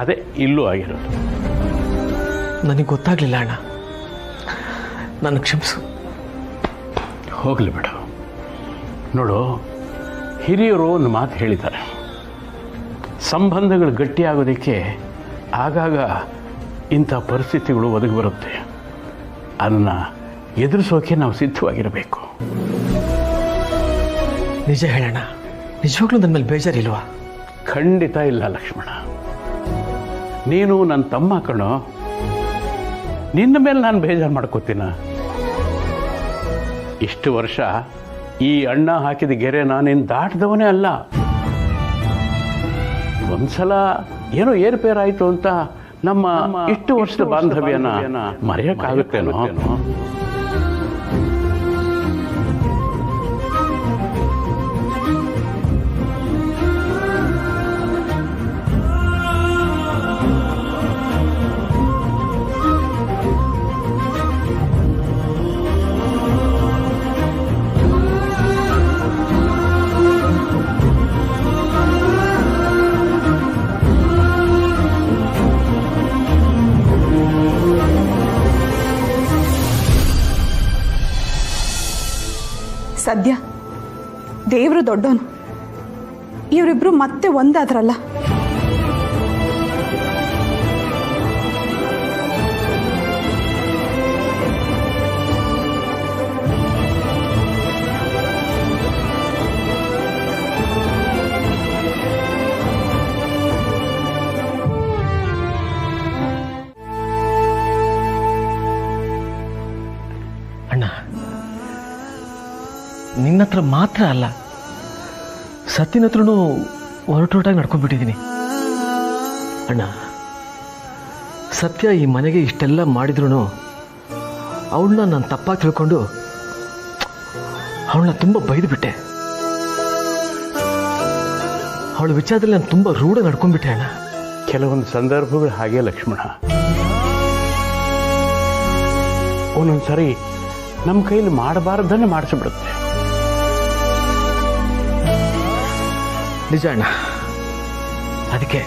ಅದೇ ಇಲ್ಲೂ ಆಗಿರೋದು. ನನಗೆ ಗೊತ್ತಾಗ್ಲಿಲ್ಲ ಅಣ್ಣ, ನನ್ನ ಕ್ಷಮಿಸು. ಹೋಗಲಿ ಬಿಡು. ನೋಡು, ಹಿರಿಯರು ಒಂದು ಮಾತು ಹೇಳಿದ್ದಾರೆ, ಸಂಬಂಧಗಳು ಗಟ್ಟಿಯಾಗೋದಕ್ಕೆ ಆಗಾಗ ಇಂಥ ಪರಿಸ್ಥಿತಿಗಳು ಒದಗಿ ಬರುತ್ತೆ. ಅದನ್ನು ಎದುರಿಸೋಕೆ ನಾವು ಸಿದ್ಧವಾಗಿರಬೇಕು. ನಿಜ ಹೇಳೋಣ, ನಿಜವಾಗ್ಲೂ ನನ್ನ ಮೇಲೆ ಬೇಜಾರಿಲ್ವಾ? ಖಂಡಿತ ಇಲ್ಲ ಲಕ್ಷ್ಮಣ. ನೀನು ನನ್ನ ತಮ್ಮ ಕಣೋ, ನಿನ್ನ ಮೇಲೆ ನಾನು ಬೇಜಾರು ಮಾಡ್ಕೋತೀನ? ಇಷ್ಟು ವರ್ಷ ಈ ಅಣ್ಣ ಹಾಕಿದ ಗೆರೆ ನಾನೇನು ದಾಟಿದವನೇ ಅಲ್ಲ. ಒಂದ್ಸಲ ಏನೋ ಏರ್ಪೇರಾಯಿತು ಅಂತ ನಮ್ಮ ಇಷ್ಟು ವರ್ಷದ ಬಾಂಧವ್ಯನ ಮರೆಯೋಕ್ಕಾಗುತ್ತೇನೋ? ಸದ್ಯ ದೇವರು ದೊಡ್ಡವನು, ಇವರಿಬ್ರು ಮತ್ತೆ ಒಂದಾದ್ರಲ್ಲ. ಅಣ್ಣ, ನಿನ್ನ ಹತ್ರ ಮಾತ್ರ ಅಲ್ಲ, ಸತ್ತಿನ ಹತ್ರನೂ ಹೊರಟೊರಟಾಗಿ ನಡ್ಕೊಂಡ್ಬಿಟ್ಟಿದ್ದೀನಿ ಅಣ್ಣ. ಸತ್ಯ ಈ ಮನೆಗೆ ಇಷ್ಟೆಲ್ಲ ಮಾಡಿದ್ರು ಅವಳನ್ನ ನಾನು ತಪ್ಪಾಗಿ ತಿಳ್ಕೊಂಡು ಅವಳನ್ನ ತುಂಬ ಬೈದುಬಿಟ್ಟೆ. ಅವಳ ವಿಚಾರದಲ್ಲಿ ನಾನು ತುಂಬ ರೂಢ ನಡ್ಕೊಂಡ್ಬಿಟ್ಟೆ ಅಣ್ಣ. ಕೆಲವೊಂದು ಸಂದರ್ಭಗಳು ಹಾಗೆ ಲಕ್ಷ್ಮಣ. ಒಂದೊಂದ್ಸರಿ ನಮ್ಮ ಕೈಲಿ ಮಾಡಬಾರ್ದನ್ನೇ ಮಾಡಿಸ್ಬಿಡುತ್ತೆ. ನಿಜ ಅಣ್ಣ. ಅದಕ್ಕೆ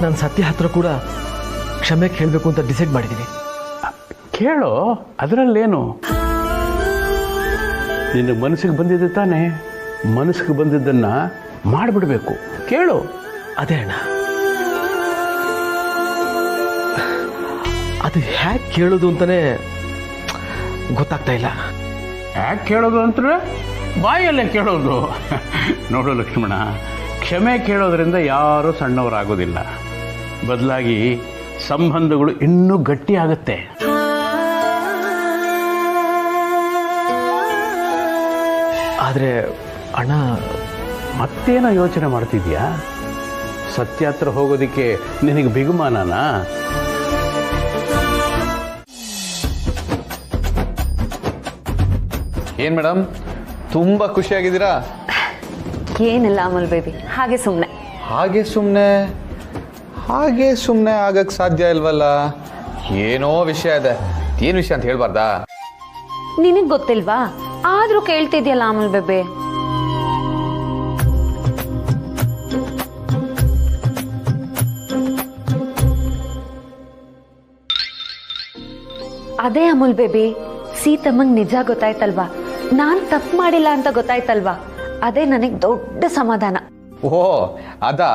ನಾನು ಸತ್ಯ ಹತ್ರ ಕೂಡ ಕ್ಷಮೆ ಕೇಳಬೇಕು ಅಂತ ಡಿಸೈಡ್ ಮಾಡಿದ್ದೀನಿ. ಕೇಳೋ, ಅದರಲ್ಲೇನು? ನಿನ್ನ ಮನಸ್ಸಿಗೆ ಬಂದಿದ್ದೆ ತಾನೇ, ಮನಸ್ಸಿಗೆ ಬಂದಿದ್ದನ್ನು ಮಾಡಿಬಿಡ್ಬೇಕು. ಕೇಳು. ಅದೇ ಅಣ್ಣ, ಅದು ಹ್ಯಾಕ್ ಕೇಳೋದು ಅಂತಲೇ ಗೊತ್ತಾಗ್ತಾ ಇಲ್ಲ. ಯಾಕೆ ಕೇಳೋದು ಅಂದ್ರೆ ಬಾಯಲ್ಲೇ ಕೇಳೋದು. ನೋಡು ಲಕ್ಷ್ಮಣ, ಕ್ಷಮೆ ಕೇಳೋದ್ರಿಂದ ಯಾರೂ ಸಣ್ಣವರಾಗೋದಿಲ್ಲ. ಬದಲಾಗಿ ಸಂಬಂಧಗಳು ಇನ್ನೂ ಗಟ್ಟಿಯಾಗುತ್ತೆ. ಆದರೆ ಅಣ್ಣ, ಮತ್ತೇನೋ ಯೋಚನೆ ಮಾಡ್ತಿದ್ಯಾ? ಸತ್ಯ ಹತ್ರ ಹೋಗೋದಕ್ಕೆ ನಿನಗೆ ಬಿಗುಮಾನನಾ? ಏನ್ ಮೇಡಮ್, ತುಂಬಾ ಖುಷಿಯಾಗಿದ್ದೀರಾ? ಏನಿಲ್ಲ ಅಮಲ್ ಬೇಬಿ, ಹಾಗೆ ಸುಮ್ಮನೆ. ಹಾಗೆ ಸುಮ್ಮನೆ ಆಗಕ್ಕೆ ಸಾಧ್ಯ ಇಲ್ವಲ್ಲ? ಏನೋ ವಿಷಯ ಇದೆ. ಏನು ವಿಷಯ ಅಂತ ಹೇಳ್ಬಾರ್ದಾ? ನಿನಗೆ ಗೊತ್ತಿಲ್ವಾ? ಆದ್ರೂ ಕೇಳ್ತಿದ್ಯಲ್ಲ ಅಮಲ್ ಬೇಬಿ. ಅದೇ ಅಮುಲ್ ಬೇಬಿ, ಸೀತಮ್ಮಂಗ್ ನಿಜ ಗೊತ್ತಾಯ್ತಲ್ವಾ, ನಾನ್ ತಪ್ಪು ಮಾಡಿಲ್ಲ ಅಂತ ಗೊತ್ತಾಯ್ತಲ್ವಾ, ಅದೇ ನನಗೆ ದೊಡ್ಡ ಸಮಾಧಾನ. ಓಹೋ, ಅದಾ?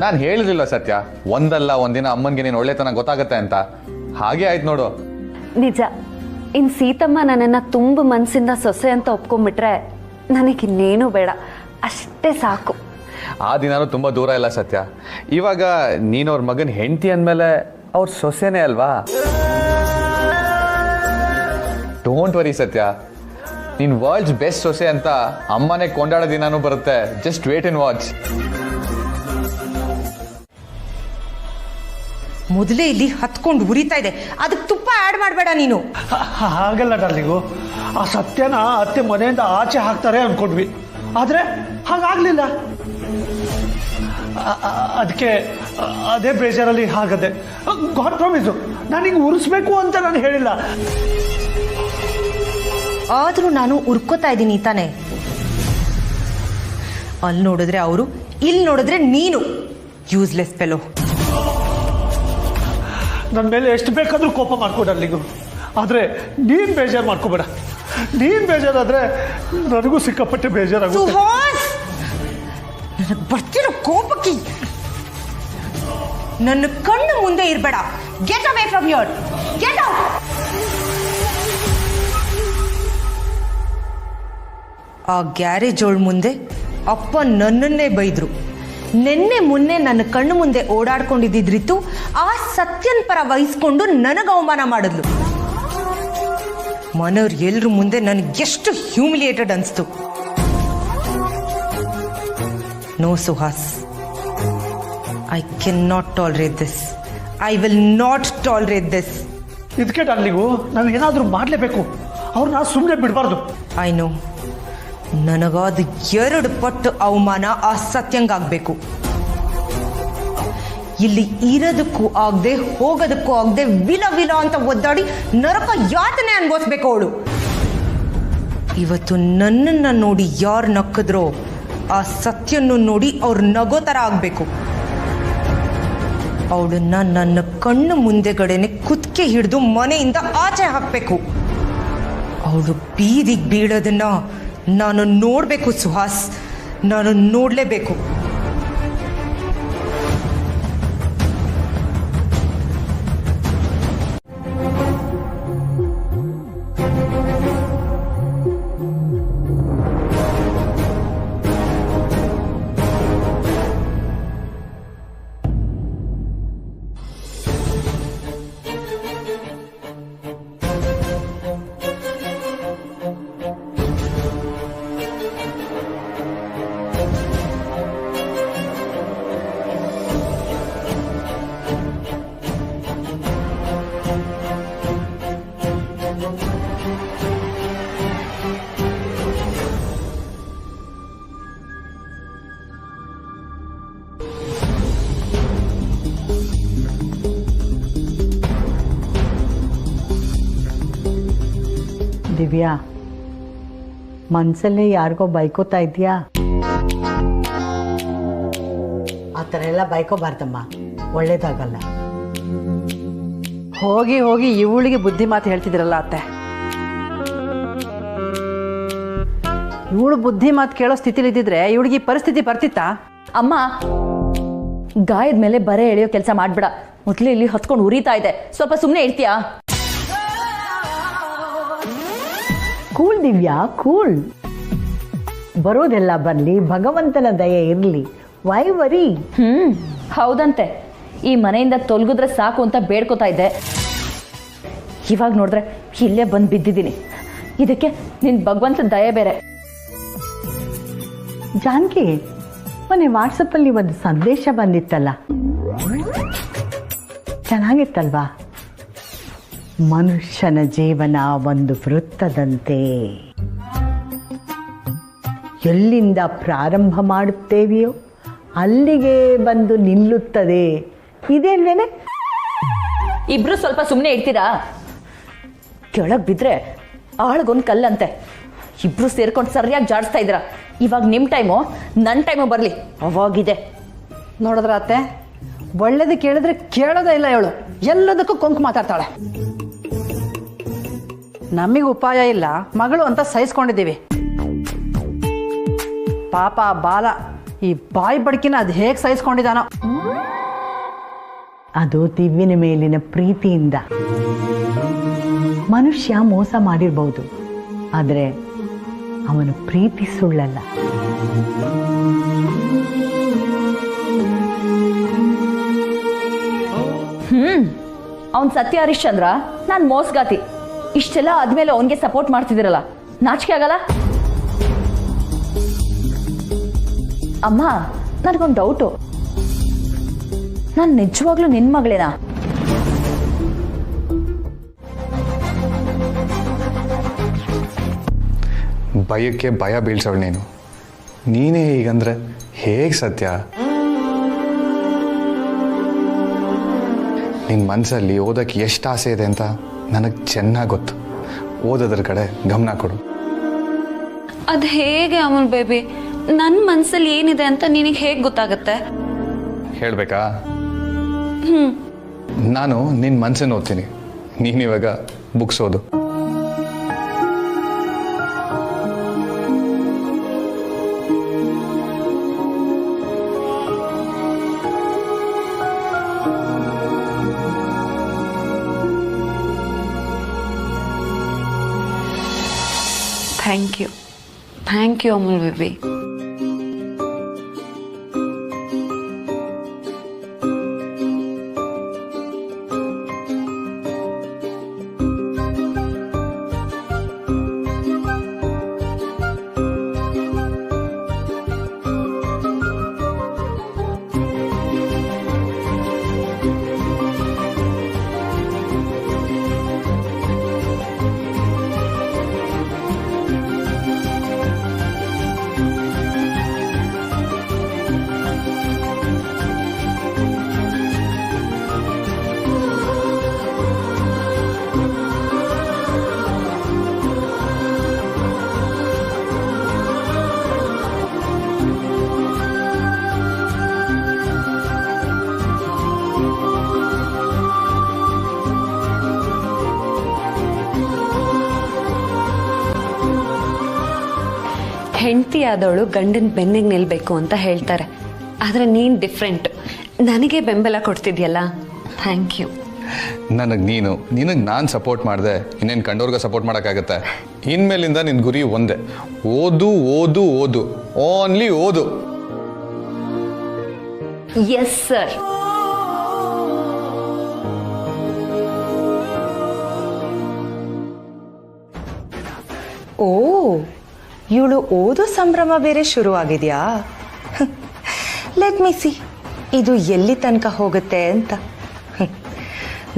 ನಾನು ಹೇಳಿದಿಲ್ಲ ಸತ್ಯ, ಒಂದಲ್ಲ ಒಂದಿನ ಅಮ್ಮನ್ಗೆ ನೀನು ಒಳ್ಳೆತನ ಗೊತ್ತಾಗತ್ತೆ ಅಂತ. ಹಾಗೆ ಆಯ್ತು ನೋಡು. ನಿಜ, ಇನ್ ಸೀತಮ್ಮ ನನ್ನನ್ನ ತುಂಬ ಮನ್ಸಿಂದ ಸೊಸೆ ಅಂತ ಒಪ್ಕೊಂಡ್ಬಿಟ್ರೆ ನನಗಿನ್ನೇನು ಬೇಡ, ಅಷ್ಟೇ ಸಾಕು. ಆ ದಿನಾನು ತುಂಬಾ ದೂರ ಇಲ್ಲ ಸತ್ಯ. ಇವಾಗ ನೀನು ಅವ್ರ ಮಗನ ಹೆಂಡತಿ ಅಂದಮೇಲೆ ಅವ್ರ ಸೊಸೆನೇ ಅಲ್ವಾ? ಡೋಂಟ್ ವರಿ ಸತ್ಯ, ನೀನ್ ವರ್ಲ್ಡ್ಸ್ ಬೆಸ್ಟ್ ಸೊಸೆ ಅಂತ ಅಮ್ಮನೇ ಕೊಂಡಾಡೋ ದಿನಾನು ಬರುತ್ತೆ. Just wait and watch. ಮೊದಲೇ ಇಲ್ಲಿ ಹತ್ಕೊಂಡು ಉರಿತಾ ಇದೆ, ಅದಕ್ಕೆ ತುಪ್ಪ ಆಡ್ ಮಾಡಬೇಡ ನೀನು. ಹಾಗಲ್ಲ ಡಾರ್ಲಿಂಗು, ಆ ಸತ್ಯನ ಅತ್ತೆ ಮನೆಯಿಂದ ಆಚೆ ಹಾಕ್ತಾರೆ ಅನ್ಕೊಂಡ್ವಿ, ಆದರೆ ಹಾಗಾಗ್ಲಿಲ್ಲ. ಅದಕ್ಕೆ ಅದೇ ಬೇಜಾರಲ್ಲಿ ಹಾಗದೆ. ಗಾಡ್ ಪ್ರಾಮಿಸು, ನಾನೀಗ ಉರಿಸ್ಬೇಕು ಅಂತ ನಾನು ಹೇಳಿಲ್ಲ. ಆದರೂ ನಾನು ಉರ್ಕೋತಾ ಇದ್ದೀನಿ ತಾನೆ. ಅಲ್ಲಿ ನೋಡಿದ್ರೆ ಅವರು, ಇಲ್ಲಿ ನೋಡಿದ್ರೆ ನೀನು. Useless fellow. ನನ್ನ ಮೇಲೆ ಎಷ್ಟು ಬೇಕಾದರೂ ಕೋಪ ಮಾಡ್ಕೊ ಡಾರ್ಲಿಂಗು, ಆದರೆ ನೀನು ಬೇಜಾರು ಮಾಡ್ಕೋಬೇಡ. ನೀನು ಬೇಜಾರಾದರೆ ನನಗೂ ಸಿಕ್ಕಾಪಟ್ಟೆ ಬೇಜಾರಾಗುತ್ತೆ. ಸುಹಾಸ್, ನನಗೆ ಬರ್ತಿರೋ ಕೋಪಕ್ಕೆ ನನ್ನ ಕಣ್ಣು ಮುಂದೆ ಇರಬೇಡ. Get away from here. Get out. ಆ ಗ್ಯಾರೇಜ್ ಅವಳ ಮುಂದೆ ಅಪ್ಪ ನನ್ನನ್ನೇ ಬೈದ್ರು. ನಿನ್ನೆ ಮೊನ್ನೆ ನನ್ನ ಕಣ್ಣು ಮುಂದೆ ಓಡಾಡ್ಕೊಂಡಿದ್ದಿದ್ರಿತ್ತು ಆ ಸತ್ಯನ್ ಪರ ವಹಿಸ್ಕೊಂಡು ನನಗೆ ಅವಮಾನ ಮಾಡಿದ್ಲು. ಮನೆಯವ್ರು ಎಲ್ರ ಮುಂದೆ ನನಗೆ ಎಷ್ಟು ಹ್ಯೂಮಿಲಿಯೇಟೆಡ್ ಅನಿಸ್ತು. No Suhas, I can not tolerate this. I will not tolerate this. ಇದಕ್ಕೆ ಡಾರ್ಲಿಂಗು ನನಗೇನಾದರೂ ಮಾಡಲೇಬೇಕು. ಅವ್ರನ್ನ ಸುಮ್ಮನೆ ಬಿಡಬಾರ್ದು. I know. ನನಗಾದ 2 ಪಟ್ಟು ಅವಮಾನ ಆ ಸತ್ಯಂಗಾಗಬೇಕು. ಇಲ್ಲಿ ಇರೋದಕ್ಕೂ ಆಗದೆ ಹೋಗೋದಕ್ಕೂ ಆಗದೆ ವಿಲ ವಿಲ ಅಂತ ಒದ್ದಾಡಿ ನರಕ ಯಾತನೆ ಅನ್ಭವಿಸ್ಬೇಕು ಅವಳು. ಇವತ್ತು ನನ್ನನ್ನು ನೋಡಿ ಯಾರು ನಕ್ಕಿದ್ರೋ ಆ ಸತ್ಯನ್ನು ನೋಡಿ ಅವ್ರು ನಗೋ ಥರ ಆಗಬೇಕು. ಅವಳನ್ನ ನನ್ನ ಕಣ್ಣು ಮುಂದೆಗಡೆನೆ ಕುತ್ತಿಗೆ ಹಿಡಿದು ಮನೆಯಿಂದ ಆಚೆ ಹಾಕಬೇಕು. ಅವಳು ಬೀದಿಗೆ ಬೀಳೋದನ್ನ ನಾನು ನೋಡಬೇಕು ಸುಹಾಸ್, ನಾನು ನೋಡಲೇಬೇಕು. ದಿವ್ಯಾ, ಮನಸ್ಸಲ್ಲೇ ಯಾರಿಗೋ ಬೈಕೋತಾ ಇದೆಯಾ? ಆ ಥರ ಎಲ್ಲ ಬೈಕೋಬಾರ್ದಮ್ಮ, ಒಳ್ಳೇದಾಗಲ್ಲ. ಹೋಗಿ ಹೋಗಿ ಇವಳಿಗೆ ಬುದ್ಧಿ ಮಾತು ಹೇಳ್ತಿದ್ರಲ್ಲ ಅತ್ತೆ. ಇವಳು ಬುದ್ಧಿ ಮಾತು ಕೇಳೋ ಸ್ಥಿತಿಲಿದ್ದಿದ್ರೆ ಇವಳಿಗೆ ಈ ಪರಿಸ್ಥಿತಿ ಬರ್ತಿತ್ತಾ? ಅಮ್ಮ, ಗಾಯದ ಮೇಲೆ ಬರೆ ಎಳೆಯೋ ಕೆಲಸ ಮಾಡ್ಬೇಡ. ಮೊದಲೇ ಇಲ್ಲಿ ಹೊತ್ಕೊಂಡು ಉರಿತಾ ಇದೆ, ಸ್ವಲ್ಪ ಸುಮ್ಮನೆ ಇರ್ತೀಯಾ? Cool Divya, cool. ಬರೋದೆಲ್ಲ ಬರಲಿ, ಭಗವಂತನ ದಯೆ ಇರಲಿ. Why worry? ಹೌದಂತೆ. ಈ ಮನೆಯಿಂದ ತೊಲಗಿದ್ರೆ ಸಾಕು ಅಂತ ಬೇಡ್ಕೋತಾ ಇದ್ದೆ. ಇವಾಗ ನೋಡಿದ್ರೆ ಇಲ್ಲೇ ಬಂದು ಬಿದ್ದಿದ್ದೀನಿ. ಇದಕ್ಕೆ ನಿನ್ ಭಗವಂತನ ದಯೆ ಬೇರೆ. ಜಾನಕಿ, ಮೊನ್ನೆ ವಾಟ್ಸಪ್ಪಲ್ಲಿ ಒಂದು ಸಂದೇಶ ಬಂದಿತ್ತಲ್ಲ, ಚೆನ್ನಾಗಿತ್ತಲ್ವಾ? ಮನುಷ್ಯನ ಜೀವನ ಒಂದು ವೃತ್ತದಂತೆ, ಎಲ್ಲಿಂದ ಪ್ರಾರಂಭ ಮಾಡುತ್ತೇವೆಯೋ ಅಲ್ಲಿಗೆ ಬಂದು ನಿಲ್ಲುತ್ತದೆ. ಇದೇನೇನೆ? ಇಬ್ರು ಸ್ವಲ್ಪ ಸುಮ್ಮನೆ ಇರ್ತೀರಾ? ಕೆಳಗ್ ಬಿದ್ರೆ ಆಳ್ಗೊಂದು ಕಲ್ಲಂತೆ. ಇಬ್ರು ಸೇರ್ಕೊಂಡು ಸರಿಯಾಗಿ ಜಾಡಿಸ್ತಾ ಇದ್ದೀರಾ. ಇವಾಗ ನಿಮ್ಮ ಟೈಮು, ನನ್ನ ಟೈಮು ಬರಲಿ, ಅವಾಗಿದೆ. ನೋಡಿದ್ರ ಅತ್ತೆ, ಒಳ್ಳೇದು ಕೇಳಿದ್ರೆ ಕೇಳೋದೇ ಇಲ್ಲ ಇವಳು. ಎಲ್ಲದಕ್ಕೂ ಕೊಂಕು ಮಾತಾಡ್ತಾಳೆ. ನಮಗೆ ಉಪಾಯ ಇಲ್ಲ, ಮಗಳು ಅಂತ ಸಹಿಸ್ಕೊಂಡಿದ್ದೀವಿ. ಪಾಪ ಬಾಲ ಈ ಬಾಯಿ ಬಡ್ಕಿನ ಅದು ಹೇಗೆ ಸಹಿಸ್ಕೊಂಡಿದ್ದಾನೋ. ಅದು ದಿವ್ಯನ ಮೇಲಿನ ಪ್ರೀತಿಯಿಂದ. ಮನುಷ್ಯ ಮೋಸ ಮಾಡಿರ್ಬಹುದು, ಆದರೆ ಅವನು ಪ್ರೀತಿ ಸುಳ್ಳಲ್ಲ. ಅವನ್ ಸತ್ಯ ಹರಿಶ್ಚಂದ್ರ, ನಾನು ಮೋಸಗಾತಿ. ಇಷ್ಟೆಲ್ಲ ಆದ್ಮೇಲೆ ಅವನಿಗೆ ಸಪೋರ್ಟ್ ಮಾಡ್ತಿದ್ದೀರಲ್ಲ, ನಾಚಿಕೆ ಆಗಲ್ಲ? ಅಮ್ಮ, ನನಗೊಂದು ಡೌಟು. ನಾನು ನಿಜವಾಗ್ಲೂ ನಿನ್ನ ಮಗಳೇನಾ? ಭಯಕ್ಕೆ ಭಯ ಬೀಳ್ಸವಳು ನೀನು. ನೀನೇ ಹೀಗಂದ್ರೆ ಹೇಗೆ ಸತ್ಯ? ನಿನ್ನ ಮನಸ್ಸಲ್ಲಿ ಓದೋಕ್ಕೆ ಎಷ್ಟು ಆಸೆ ಇದೆ ಅಂತ ನನಗೆ ಚೆನ್ನಾಗಿ ಗೊತ್ತು. ಓದೋದ್ರ ಕಡೆ ಗಮನ ಕೊಡು. ಅದು ಹೇಗೆ ಅಮೂಲ್ ಬೇಬಿ? ನನ್ನ ಮನಸ್ಸಲ್ಲಿ ಏನಿದೆ ಅಂತ ನಿನಗೆ ಹೇಗೆ ಗೊತ್ತಾಗುತ್ತೆ? ಹೇಳ್ಬೇಕಾ? ನಾನು ನಿನ್ನ ಮನಸ್ಸನ್ನು ಓದ್ತೀನಿ, ನೀನಿವಾಗ ಬುಕ್ಸ್ ಓದು. Thank you Amul baby. ಹೆಂಡತಿ ಆದವಳು ಗಂಡನ ಬೆನ್ನಿಗೆ ನಿಲ್ಬೇಕು ಅಂತ ಹೇಳ್ತಾರೆ, ಆದರೆ ನೀನು ಡಿಫ್ರೆಂಟ್. ನನಗೆ ಬೆಂಬಲ ಕೊಡ್ತಿದ್ಯಲ್ಲ, ಥ್ಯಾಂಕ್ ಯು. ನಿನಗೆ ನಾನು ಸಪೋರ್ಟ್ ಮಾಡಿದೆ, ಇನ್ನೇನು ಕಂಡೋರ್ಗೆ ಸಪೋರ್ಟ್ ಮಾಡೋಕ್ಕಾಗತ್ತೆ? ಇನ್ಮೇಲಿಂದ ನಿನ್ನ ಗುರಿ ಒಂದೇ, ಓದು ಓದು ಓದು, ಓನ್ಲಿ ಓದು. Yes sir. ಓ, ಇವಳು ಓದೋ ಸಂಭ್ರಮ ಬೇರೆ ಶುರು ಆಗಿದೆಯಾ? ಲೆಟ್ ಮಿ ಸಿ ಇದು ಎಲ್ಲಿ ತನಕ ಹೋಗುತ್ತೆ ಅಂತ.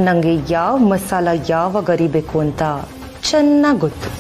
ನನಗೆ ಯಾವ ಮಸಾಲ ಯಾವಾಗ ಅರಿಬೇಕು ಅಂತ ಚೆನ್ನಾಗಿ ಗೊತ್ತು.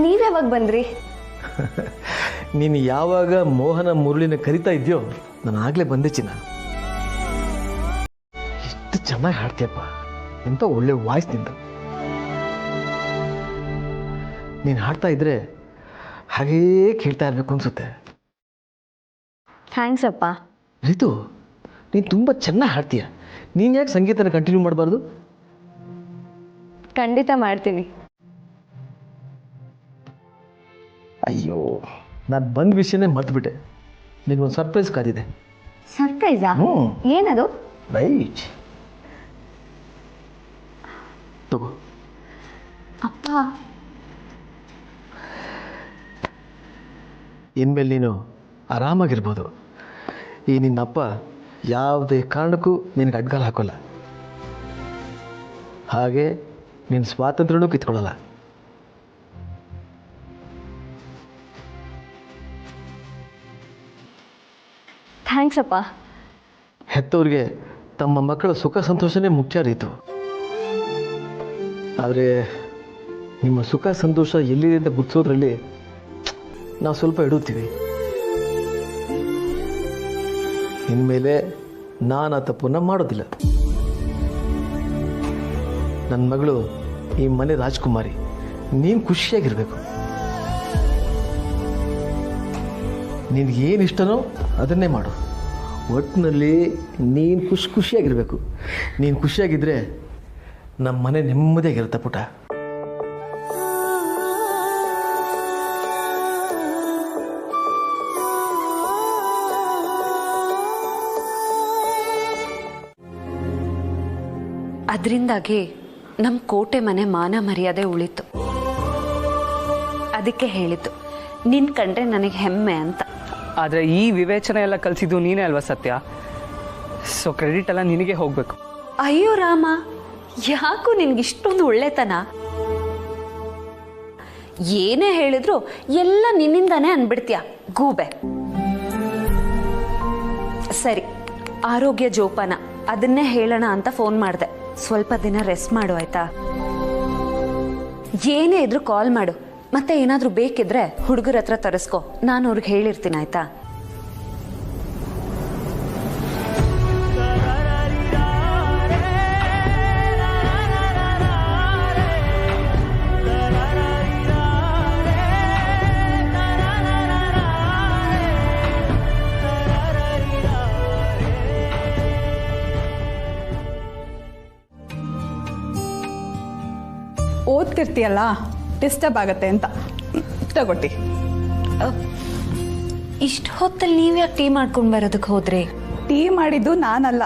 ನೀವ್ಯಾವಾಗ ಬಂದ್ರಿ? ನೀನು ಯಾವಾಗ ಮೋಹನ ಮುರಳಿನ ಕರಿತಾ ಇದೆಯೋ ನಾನು ಆಗಲೇ ಬಂದೆ ಚಿನ್ನ. ಎಷ್ಟು ಚೆನ್ನಾಗಿ ಹಾಡ್ತೀಯಪ್ಪ, ಎಂತ ಒಳ್ಳೆ ವಾಯ್ಸ್ ನಿಂದ. ನೀನು ಹಾಡ್ತಾ ಇದ್ರೆ ಹಾಗೇ ಕೇಳ್ತಾ ಇರಬೇಕು ಅನ್ಸುತ್ತೆ. ಥ್ಯಾಂಕ್ಸ್ ಅಪ್ಪ. ರಿತು, ನೀನು ತುಂಬ ಚೆನ್ನಾಗಿ ಹಾಡ್ತೀಯ. ನೀನು ಯಾಕೆ ಸಂಗೀತನ ಕಂಟಿನ್ಯೂ ಮಾಡಬಾರ್ದು? ಖಂಡಿತ ಮಾಡ್ತೀನಿ. ಅಯ್ಯೋ, ನಾನು ಬಂದ ವಿಷಯನೇ ಮರ್ತುಬಿಟ್ಟೆ. ನಿನಗೊಂದು ಸರ್ಪ್ರೈಸ್ ಕಾದಿದೆ. ಸರ್ಪ್ರೈಸಾ? ಏನದು? ರೈಟ್, ತಗೋ. ಅಪ್ಪ, ಇನ್ಮೇಲೆ ನೀನು ಆರಾಮಾಗಿರ್ಬೋದು. ಈ ನಿನ್ನಪ್ಪ ಯಾವುದೇ ಕಾರಣಕ್ಕೂ ನಿನಗೆ ಅಡ್ಗಾಲ ಹಾಕೋಲ್ಲ, ಹಾಗೆ ನಿನ್ನ ಸ್ವಾತಂತ್ರ್ಯನೂ ಕಿತ್ಕೊಳ್ಳಲ್ಲ. ಥ್ಯಾಂಕ್ಸ್ ಅಪ್ಪ. ಹೆತ್ತವ್ರಿಗೆ ತಮ್ಮ ಮಕ್ಕಳ ಸುಖ ಸಂತೋಷನೇ ಮುಖ್ಯ ರೀತು. ಆದರೆ ನಿಮ್ಮ ಸುಖ ಸಂತೋಷ ಎಲ್ಲಿದೆ ಅಂತ ಗುರ್ತಿಸೋದ್ರಲ್ಲಿ ನಾವು ಸ್ವಲ್ಪ ಎಡುತ್ತೀವಿ. ಇನ್ಮೇಲೆ ನಾನು ಆ ತಪ್ಪನ್ನು ಮಾಡೋದಿಲ್ಲ. ನನ್ನ ಮಗಳು ಈ ಮನೆ ರಾಜ್ಕುಮಾರಿ, ನೀನು ಖುಷಿಯಾಗಿರಬೇಕು. ನಿನಗೇನು ಇಷ್ಟನೋ ಅದನ್ನೇ ಮಾಡು. ಒಟ್ಟಿನಲ್ಲಿ ನೀನು ಖುಷಿಯಾಗಿರಬೇಕು. ನೀನು ಖುಷಿಯಾಗಿದ್ದರೆ ನಮ್ಮ ಮನೆ ನೆಮ್ಮದಿಯಾಗಿರುತ್ತೆ ಪುಟ. ಅದರಿಂದಾಗಿ ನಮ್ಮ ಕೋಟೆ ಮನೆ ಮಾನ ಮರ್ಯಾದೆ ಉಳಿತು. ಅದಕ್ಕೆ ಹೇಳಿದ್ದು ನಿನ್ ಕಂಡ್ರೆ ನನಗೆ ಹೆಮ್ಮೆ ಅಂತ. ಆದರೆ ಈ ವಿವೇಚನೆ ಎಲ್ಲ ಕಲಿಸಿದ್ದು ನೀನೇ ಅಲ್ವಾ ಸತ್ಯ? ಸೊ ಕ್ರೆಡಿಟ್ ಎಲ್ಲ ನಿನಗೆ ಹೋಗಬೇಕು. ಅಯ್ಯೋ ರಾಮ, ಯಾಕೂ ನಿನ್ಗಿಷ್ಟೊಂದು ಒಳ್ಳೆತನ? ಏನೇ ಹೇಳಿದ್ರು ಎಲ್ಲ ನಿನ್ನಿಂದಾನೇ ಅನ್ಬಿಡ್ತೀಯ, ಗೂಬೆ. ಸರಿ, ಆರೋಗ್ಯ ಜೋಪಾನ ಅದನ್ನೇ ಹೇಳೋಣ ಅಂತ ಫೋನ್ ಮಾಡಿದೆ. ಸ್ವಲ್ಪ ದಿನ ರೆಸ್ಟ್ ಮಾಡು ಆಯ್ತಾ? ಏನೇ ಇದ್ರೂ ಕಾಲ್ ಮಾಡು. ಮತ್ತೆ ಏನಾದರೂ ಬೇಕಿದ್ರೆ ಹುಡುಗರ ಹತ್ರ ತರಿಸ್ಕೊ, ನಾನು ಅವ್ರಿಗೆ ಹೇಳಿರ್ತೀನಿ ಆಯ್ತಾ? ಓದ್ತಿರ್ತೀಯಲ್ಲ, ಡಿಸ್ಟರ್ಬ್ ಆಗತ್ತೆ ಅಂತ ತಗೊಟ್ಟಿ. ಇಷ್ಟು ಹೊತ್ತಲ್ಲಿ ನೀವು ಯಾಕೆ ಟೀ ಮಾಡ್ಕೊಂಡು ಬರೋದಕ್ಕೆ ಹೋದ್ರಿ? ಟೀ ಮಾಡಿದ್ದು ನಾನಲ್ಲ,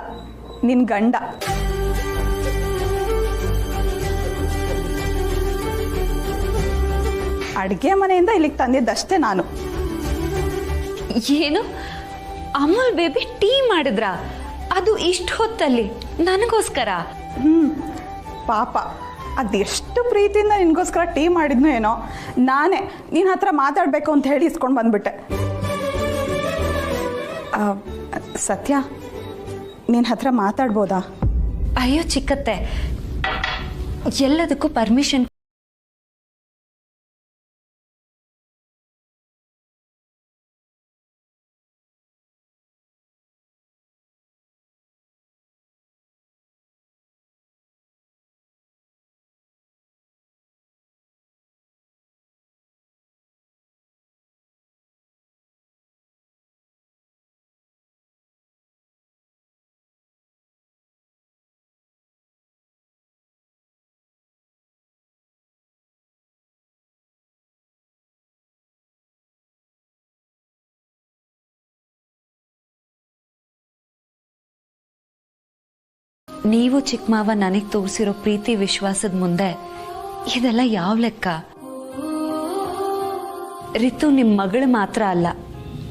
ನಿನ್ ಗಂಡ. ಅಡುಗೆ ಮನೆಯಿಂದ ಇಲ್ಲಿಗೆ ತಂದಿದ್ದಷ್ಟೇ ನಾನು. ಏನು ಅಮೂಲ್ ಬೇಬಿ ಟೀ ಮಾಡಿದ್ರ? ಅದು ಇಷ್ಟು ಹೊತ್ತಲ್ಲಿ ನನಗೋಸ್ಕರ? ಪಾಪ, ಅದೆಷ್ಟು ಪ್ರೀತಿಯಿಂದ ನಿನಗೋಸ್ಕರ ಟೀ ಮಾಡಿದ್ನು ಏನೋ. ನಾನೇ ನಿನ್ನ ಹತ್ರ ಮಾತಾಡಬೇಕು ಅಂತ ಹೇಳಿ ಇಸ್ಕೊಂಡು ಬಂದ್ಬಿಟ್ಟೆ. ಸತ್ಯ, ನಿನ್ನ ಹತ್ರ ಮಾತಾಡ್ಬೋದಾ? ಅಯ್ಯೋ ಚಿಕ್ಕತ್ತೆ, ಎಲ್ಲದಕ್ಕೂ ಪರ್ಮಿಷನ್. ನೀವು ಚಿಕ್ಕ ಮಾವ ನನಗೆ ತೋರಿಸಿರೋ ಪ್ರೀತಿ ವಿಶ್ವಾಸದ ಮುಂದೆ ಇದೆಲ್ಲ ಯಾವ ಲೆಕ್ಕ? ರಿತು ನಿಮ್ಮ ಮಗಳು ಮಾತ್ರ ಅಲ್ಲ,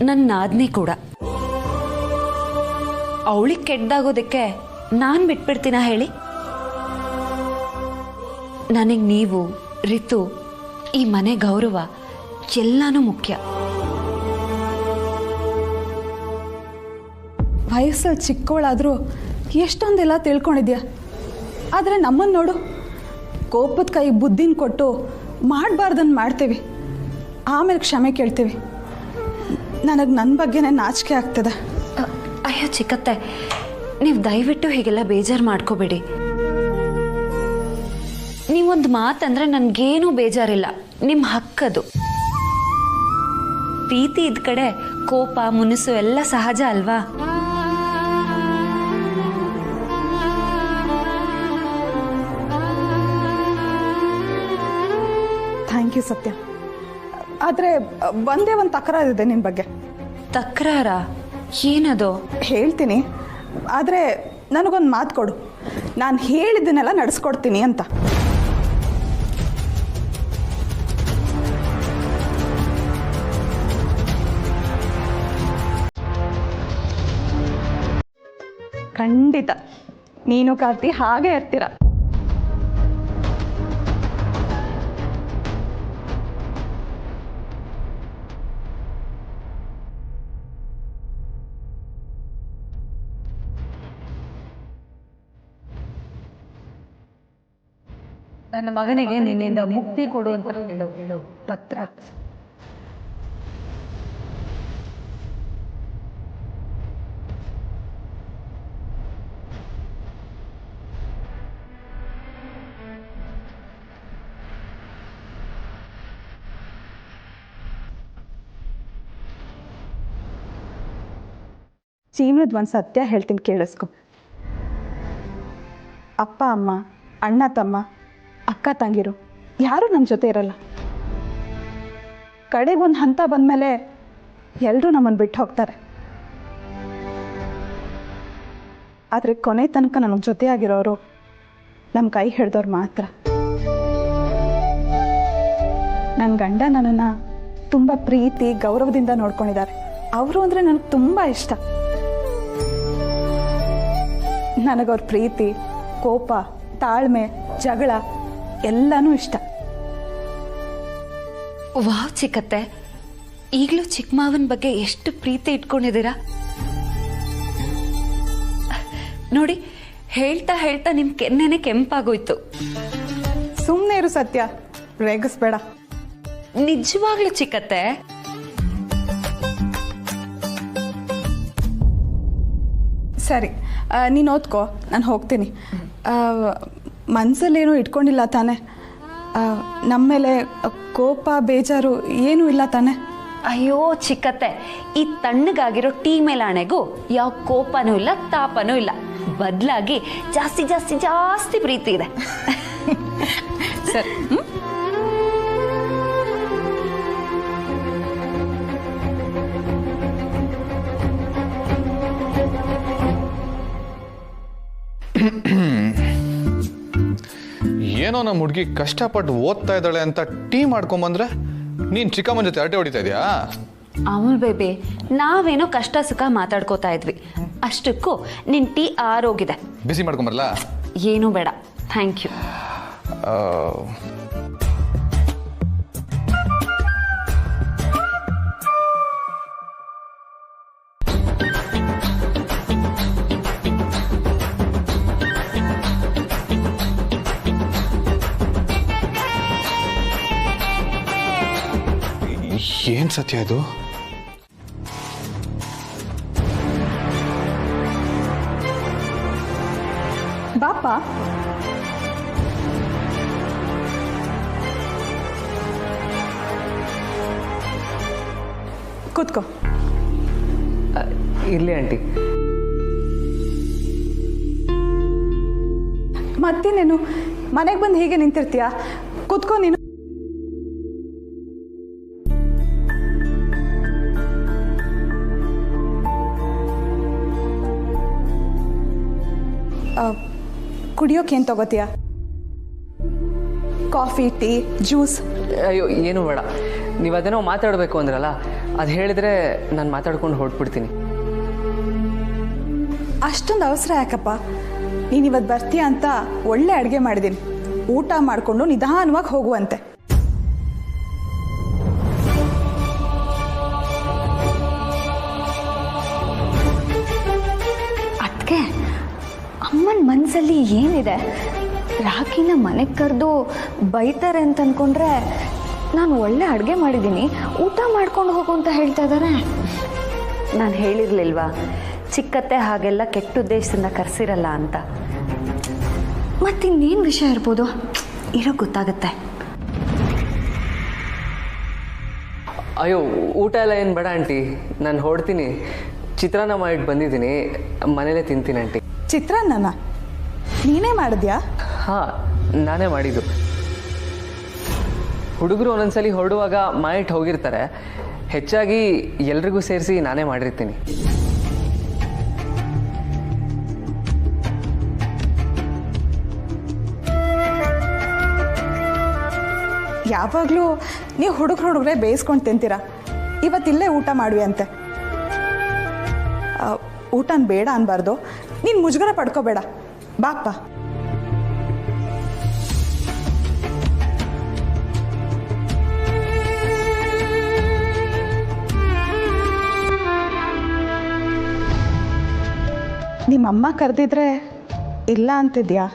ನನ್ನ ನಾದ್ನಿ ಕೂಡ. ಅವಳಿಗೆ ಕೆಟ್ಟದಾಗೋದಕ್ಕೆ ನಾನು ಬಿಟ್ಬಿಡ್ತೀನ ಹೇಳಿ? ನನಗೆ ನೀವು, ರಿತು, ಈ ಮನೆ ಗೌರವ ಎಲ್ಲಾನು ಮುಖ್ಯ. ವಯಸ್ಸಲ್ಲಿ ಚಿಕ್ಕವಳಾದರೂ ಎಷ್ಟೊಂದೆಲ್ಲ ತಿಳ್ಕೊಂಡಿದ್ಯಾ. ಆದರೆ ನಮ್ಮನ್ನು ನೋಡು, ಕೋಪದ ಕೈ ಬುದ್ಧಿನ ಕೊಟ್ಟು ಮಾಡಬಾರ್ದನ್ನು ಮಾಡ್ತೀವಿ, ಆಮೇಲೆ ಕ್ಷಮೆ ಕೇಳ್ತೀವಿ. ನನಗೆ ನನ್ನ ಬಗ್ಗೆನೇ ನಾಚಿಕೆ ಆಗ್ತದೆ. ಅಯ್ಯೋ ಚಿಕ್ಕತ್ತೆ, ನೀವು ದಯವಿಟ್ಟು ಹೀಗೆಲ್ಲ ಬೇಜಾರು ಮಾಡ್ಕೋಬೇಡಿ. ನೀವೊಂದು ಮಾತಂದ್ರೆ ನನಗೇನೂ ಬೇಜಾರಿಲ್ಲ, ನಿಮ್ಮ ಹಕ್ಕದು. ಪ್ರೀತಿ ಇದ್ದ ಕಡೆ ಕೋಪ ಮುನಿಸು ಎಲ್ಲ ಸಹಜ ಅಲ್ವಾ? ಥ್ಯಾಂಕ್ ಯು ಸತ್ಯ. ಆದರೆ ಒಂದೇ ಒಂದು ತಕರಾರಿದೆ ನಿನ್ನ ಬಗ್ಗೆ. ತಕರಾರ? ಏನದು? ಹೇಳ್ತೀನಿ, ಆದರೆ ನನಗೊಂದು ಮಾತು ಕೊಡು. ನಾನು ಹೇಳಿದ್ದನ್ನೆಲ್ಲ ನಡೆಸ್ಕೊಡ್ತೀನಿ ಅಂತ. ಖಂಡಿತ ನೀನು ಕಾರ್ತಿ ಹಾಗೆ ಇರ್ತೀರ. ನನ್ನ ಮಗನಿಗೆ ನಿನ್ನಿಂದ ಮುಕ್ತಿ ಕೊಡು ಅಂತ ಹೇಳು ಪತ್ರ. ಜೀವನದ ಒಂದು ಸತ್ಯ ಹೇಳ್ತೀನಿ, ಕೇಳಿಸ್ಕೊ. ಅಪ್ಪ ಅಮ್ಮ, ಅಣ್ಣ ತಮ್ಮ, ಅಕ್ಕ ತಂಗಿರು ಯಾರೂ ನಮ್ಮ ಜೊತೆ ಇರಲ್ಲ. ಕಡೆಗೊಂದು ಹಂತ ಬಂದಮೇಲೆ ಎಲ್ಲರೂ ನಮ್ಮನ್ನು ಬಿಟ್ಟು ಹೋಗ್ತಾರೆ. ಆದರೆ ಕೊನೆ ತನಕ ನನಗೆ ಜೊತೆಯಾಗಿರೋರು ನಮ್ಮ ಕೈ ಹಿಡ್ದವ್ರು ಮಾತ್ರ. ನನ್ನ ಗಂಡ ನನ್ನನ್ನು ತುಂಬ ಪ್ರೀತಿ ಗೌರವದಿಂದ ನೋಡ್ಕೊಂಡಿದ್ದಾರೆ. ಅವರು ಅಂದರೆ ನನಗೆ ತುಂಬ ಇಷ್ಟ. ನನಗವ್ರ ಪ್ರೀತಿ, ಕೋಪ, ತಾಳ್ಮೆ, ಜಗಳ ಎಲ್ಲನೂ ಇಷ್ಟ. ವಾವ್ ಚಿಕ್ಕತ್ತೆ, ಈಗಲೂ ಚಿಕ್ಕ ಮಾವನ ಬಗ್ಗೆ ಎಷ್ಟು ಪ್ರೀತಿ ಇಟ್ಕೊಂಡಿದ್ದೀರಾ. ನೋಡಿ ಹೇಳ್ತಾ ಹೇಳ್ತಾ ನಿಮ್ ಕೆನ್ನೆನೆ ಕೆಂಪಾಗೋಯ್ತು. ಸುಮ್ಮನೆ ಇರು ಸತ್ಯ, ರೇಗಿಸ್ಬೇಡ. ನಿಜವಾಗ್ಲೂ ಚಿಕ್ಕತ್ತೆ? ಸರಿ, ನೀನು ಓದ್ಕೋ, ನಾನು ಹೋಗ್ತೀನಿ. ಮನಸ್ಸಲ್ಲೇನೂ ಇಟ್ಕೊಂಡಿಲ್ಲ ತಾನೆ? ನಮ್ಮ ಮೇಲೆ ಕೋಪ ಬೇಜಾರು ಏನೂ ಇಲ್ಲ ತಾನೆ? ಅಯ್ಯೋ ಚಿಕ್ಕತ್ತೆ, ಈ ತಣ್ಣಗಾಗಿರೋ ಟೀ ಮೇಲಾಣೆಗೂ ಯಾವ ಕೋಪನೂ ಇಲ್ಲ, ತಾಪನೂ ಇಲ್ಲ. ಬದಲಾಗಿ ಜಾಸ್ತಿ ಜಾಸ್ತಿ ಜಾಸ್ತಿ ಪ್ರೀತಿ ಇದೆ. ಸರಿ. ಏನೋ ನಮ್ಮ ಹುಡುಗಿ ಕಷ್ಟಪಟ್ಟು ಓದ್ತಾ ಇದ್ದಾಳೆ ಅಂತ ಟೀ ಮಾಡ್ಕೊಂಬಂದ್ರೆ ನೀನ್ ಚಿಕ್ಕಮ್ಮನ ಜೊತೆ ಹರಟೆ ಹೊಡಿತಾ ಇದೆಯಾ? ಅಮೂಲ್ ಬೇಬಿ, ನಾವೇನೋ ಕಷ್ಟ ಸುಖ ಮಾತಾಡ್ಕೋತಾ ಇದ್ವಿ, ಅಷ್ಟಕ್ಕೂ ನಿನ್ ಟೀ ಆರೋಗಿದೆ. ಬಿಸಿ ಮಾಡ್ಕೊಂಬರಲ್ಲ? ಏನೂ ಬೇಡ, ಥ್ಯಾಂಕ್ ಯು. ಏನ್ ಸತ್ಯ ಇದು? ಬಾಪ. ಕೂತ್ಕೋ. ಇರ್ಲಿ ಆಂಟಿ. ಮತ್ತಿನ್ನೇನು, ಮನೆಗೆ ಬಂದು ಹೀಗೆ ನಿಂತಿರ್ತೀಯ? ಕೂತ್ಕೋ ನೀನು. ಕುಡಿಯೋಕೆ ಏನು ತಗೋತೀಯ? Coffee, tea, juice? ಅಯ್ಯೋ ಏನು ಬೇಡ. ನೀವು ಅದೇನೋ ಮಾತಾಡಬೇಕು ಅಂದ್ರಲ್ಲ, ಅದು ಹೇಳಿದ್ರೆ ನಾನು ಮಾತಾಡ್ಕೊಂಡು ಹೊರಟ್ಬಿಡ್ತೀನಿ. ಅಷ್ಟೊಂದು ಅವಸರ ಯಾಕಪ್ಪ? ನೀನು ಇವತ್ತು ಬರ್ತೀಯ ಅಂತ ಒಳ್ಳೆ ಅಡುಗೆ ಮಾಡಿದ್ದೀನಿ. ಊಟ ಮಾಡಿಕೊಂಡು ನಿಧಾನವಾಗಿ ಹೋಗುವಂತೆ. ಅದಕ್ಕೆ ಅಮ್ಮನ ಮನಸ್ಸಲ್ಲಿ ಏನಿದೆ? ರಾಖಿನ ಮನೆಗೆ ಕರೆದು ಬೈತಾರೆ ಅಂತ ಅಂದ್ಕೊಂಡ್ರೆ ನಾನು ಒಳ್ಳೆ ಅಡುಗೆ ಮಾಡಿದ್ದೀನಿ, ಊಟ ಮಾಡ್ಕೊಂಡು ಹೋಗು ಅಂತ ಹೇಳ್ತಾ ಇದ್ದಾರೆ. ನಾನು ಹೇಳಿರ್ಲಿಲ್ವಾ ಚಿಕ್ಕತ್ತೆ ಹಾಗೆಲ್ಲ ಕೆಟ್ಟ ಉದ್ದೇಶದಿಂದ ಕರೆಸಿರಲ್ಲ ಅಂತ. ಮತ್ತಿನ್ನೇನು ವಿಷಯ ಇರ್ಬೋದು, ಇರೋ ಗೊತ್ತಾಗುತ್ತೆ. ಅಯ್ಯೋ ಊಟ ಎಲ್ಲ ಏನು ಬೇಡ ಆಂಟಿ, ನಾನು ಹೊಡ್ತೀನಿ. ಚಿತ್ರಾನ್ನ ಮಾಡಿಟ್ಟು ಬಂದಿದ್ದೀನಿ, ಮನೇಲೇ ತಿಂತೀನಿ ಆಂಟಿ. ಚಿತ್ರಾನ್ನನ ನೀನೇ ಮಾಡಿದ್ಯಾ? ಹಾಂ, ನಾನೇ ಮಾಡಿದ್ದು. ಹುಡುಗರು ಒಂದೊಂದ್ಸಲಿ ಹೊರಡುವಾಗ ಮಾಡಿಟ್ಟು ಹೋಗಿರ್ತಾರೆ, ಹೆಚ್ಚಾಗಿ ಎಲ್ರಿಗೂ ಸೇರಿಸಿ ನಾನೇ ಮಾಡಿರ್ತೀನಿ. ಯಾವಾಗಲೂ ನೀವು ಹುಡುಗರೇ ಬೇಯಿಸ್ಕೊಂಡು ತಿಂತೀರಾ. ಇವತ್ತಿಲ್ಲೇ ಊಟ ಮಾಡುವೆ ಅಂತೆ. ಊಟನ ಬೇಡ ಅನ್ಬಾರ್ದು. ನೀನು ಮುಜುಗರ ಪಡ್ಕೋಬೇಡ, ಬಾಪ್ಪ. ನಿಮ್ಮಮ್ಮ ಕರೆದಿದ್ರೆ ಇಲ್ಲ ಅಂತಿದ್ಯಾ?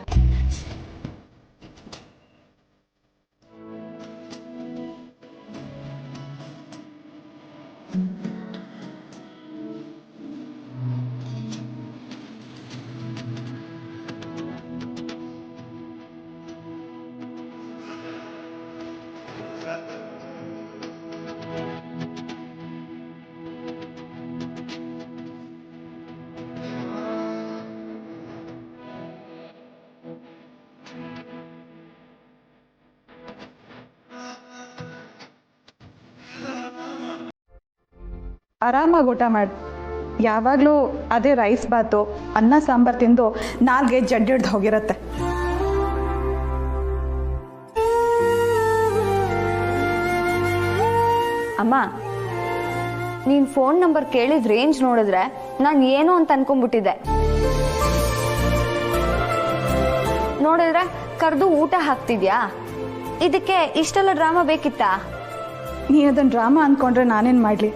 ಆರಾಮಾಗಿ ಊಟ ಮಾಡಿ. ಯಾವಾಗಲೂ ಅದೇ ರೈಸ್ ಬಾತು, ಅನ್ನ ಸಾಂಬಾರು ತಿಂದು ನಾಲ್ಗೆ ಜಡ್ಡಿಡ್ದು ಹೋಗಿರತ್ತೆ. ಅಮ್ಮ, ನೀನು ಫೋನ್ ನಂಬರ್ ಕೇಳಿದ ರೇಂಜ್ ನೋಡಿದ್ರೆ ನಾನು ಏನು ಅಂತ ಅನ್ಕೊಂಡ್ಬಿಟ್ಟಿದ್ದೆ. ನೋಡಿದ್ರೆ ಕರೆದು ಊಟ ಹಾಕ್ತಿದ್ಯಾ? ಇದಕ್ಕೆ ಇಷ್ಟೆಲ್ಲ ಡ್ರಾಮಾ ಬೇಕಿತ್ತಾ? ನೀನು ಅದನ್ನು ಡ್ರಾಮಾ ಅಂದ್ಕೊಂಡ್ರೆ ನಾನೇನು ಮಾಡಲಿ?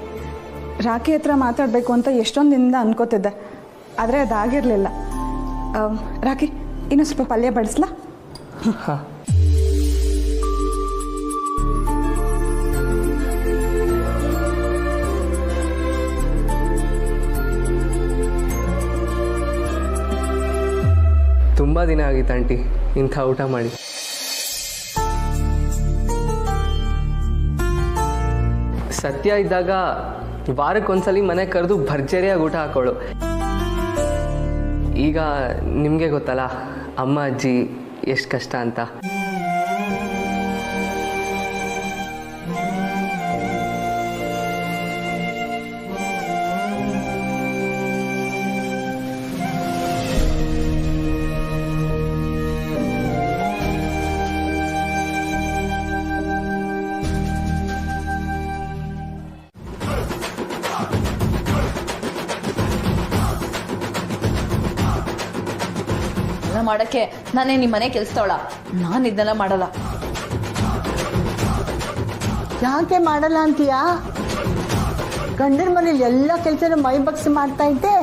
ರಾಖಿ ಹತ್ರ ಮಾತಾಡಬೇಕು ಅಂತ ಎಷ್ಟೊಂದು ದಿನದಿಂದ ಅನ್ಕೋತಿದ್ದೆ, ಆದರೆ ಅದಾಗಿರಲಿಲ್ಲ. ರಾಕಿ ಇನ್ನೂ ಸ್ವಲ್ಪ ಪಲ್ಯ ಬಡಿಸ್ಲಾ? ಹಾಂ. ತುಂಬ ದಿನ ಆಗಿತ್ತು ಆಂಟಿ ಇಂಥ ಊಟ ಮಾಡಿ. ಸತ್ಯ ಇದ್ದಾಗ ವಾರಕ್ಕೊಂದ್ಸಲಿ ಮನೆ ಕರೆದು ಭರ್ಜರಿಯಾಗಿ ಊಟ ಹಾಕೋಳು. ಈಗ ನಿಮಗೆ ಗೊತ್ತಲ್ಲ ಅಮ್ಮ ಅಜ್ಜಿ ಎಷ್ಟು ಕಷ್ಟ ಅಂತ. ಮಾಡಕ್ಕೆ ನಾನೇ ನಿಮ್ಮ ಮನೆ ಕೆಲ್ಸದವಳ? ನಾನು ಇದನ್ನೆಲ್ಲ ಮಾಡಲ್ಲ. ಯಾಕೆ ಮಾಡಲ್ಲ ಅಂತೀಯಾ? ಗಂಡನ ಮನೇಲಿ ಎಲ್ಲ ಕೆಲಸನ ಮೈ ಬಗ್ಸಿ ಮಾಡ್ತಾ ಇದ್ದೆ,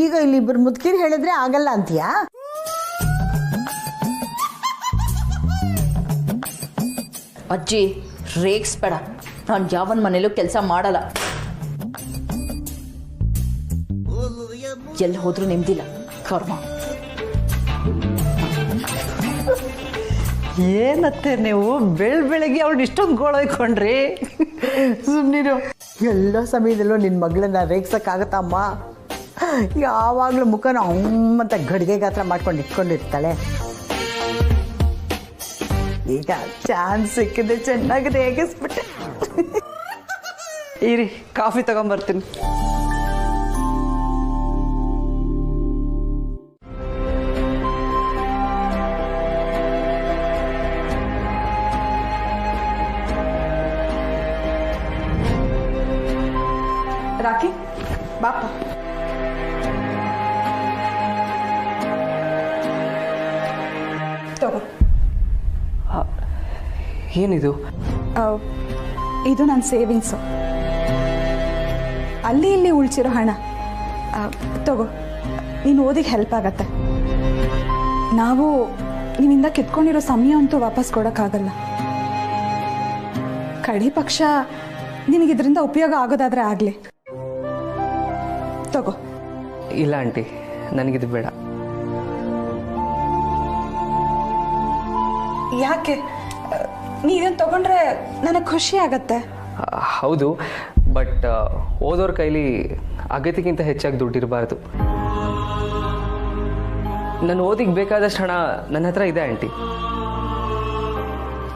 ಈಗ ಇಲ್ಲಿ ಇಬ್ಬರು ಮುದುಕಿರು ಹೇಳಿದ್ರೆ ಆಗಲ್ಲ ಅಂತೀಯಾ? ಅಜ್ಜಿ ರೇಗಿಸ್ಬೇಡ, ನಾನು ಯಾವನ್ ಮನೇಲೂ ಕೆಲಸ ಮಾಡಲ್ಲ. ಎಲ್ಲಿ ಹೋದ್ರೂ ನೆಮ್ಮದಿಲ್ಲ ಕರ್ಮ. ಏನತ್ತೆ ನೀವು ಬೆಳಗ್ಗೆ ಅವಳು ಇಷ್ಟೊಂದು ಗೋಳೈಕೊಂಡ್ರಿ? ಸುಮ್ಮನಿರು. ಎಲ್ಲ ಸಮಯದಲ್ಲೂ ನಿನ್ನ ಮಗಳನ್ನ ರೇಗ್ಸಕ್ಕಾಗತ್ತಮ್ಮ? ಯಾವಾಗಲೂ ಮುಖನ ಅಂತ ಗಡಿಗೆ ಗಾತ್ರ ಮಾಡ್ಕೊಂಡು ಇಟ್ಕೊಂಡಿರ್ತಾಳೆ. ಈಗ ಚಾನ್ಸ್ ಸಿಕ್ಕಿದೆ, ಚೆನ್ನಾಗಿ ರೇಗಿಸ್ಬಿಟ್ಟೆ. ಇರಿ ಕಾಫಿ ತಗೊಂಬರ್ತೀನಿ. ರಾಕಿ ಬಾಪ. ತಗೋ. ಏನಿದು? ಇದು ನನ್ನ ಸೇವಿಂಗ್ಸು. ಅಲ್ಲಿ ಇಲ್ಲಿ ಉಳಿಸಿರೋ ಹಣ ತಗೋ, ನೀನು ಓದಿಗೆ ಹೆಲ್ಪ್ ಆಗತ್ತೆ. ನಾವು ನಿಮ್ಮಿಂದ ಕಿತ್ಕೊಂಡಿರೋ ಸಮಯ ಅಂತೂ ವಾಪಸ್ ಕೊಡೋಕ್ಕಾಗಲ್ಲ. ಕಡಿ ಪಕ್ಷ ನಿನಗಿದ್ರಿಂದ ಉಪಯೋಗ ಆಗೋದಾದ್ರೆ ಆಗಲಿ. ತಗೋ. ಇಲ್ಲ ಆಂಟಿ, ನನಗಿದು ಬೇಡ. ಯಾಕೆ? ನೀವೇನು ತಗೊಂಡ್ರೆ ನನಗೆ ಖುಷಿ ಆಗತ್ತೆ. ಹೌದು, ಬಟ್ ಓದೋರ ಕೈಲಿ ಅಗತ್ಯಕ್ಕಿಂತ ಹೆಚ್ಚಾಗಿ ದುಡ್ಡಿರಬಾರ್ದು. ನಾನು ಓದಿಗೆ ಬೇಕಾದಷ್ಟು ಹಣ ನನ್ನ ಹತ್ರ ಇದೆ ಆಂಟಿ.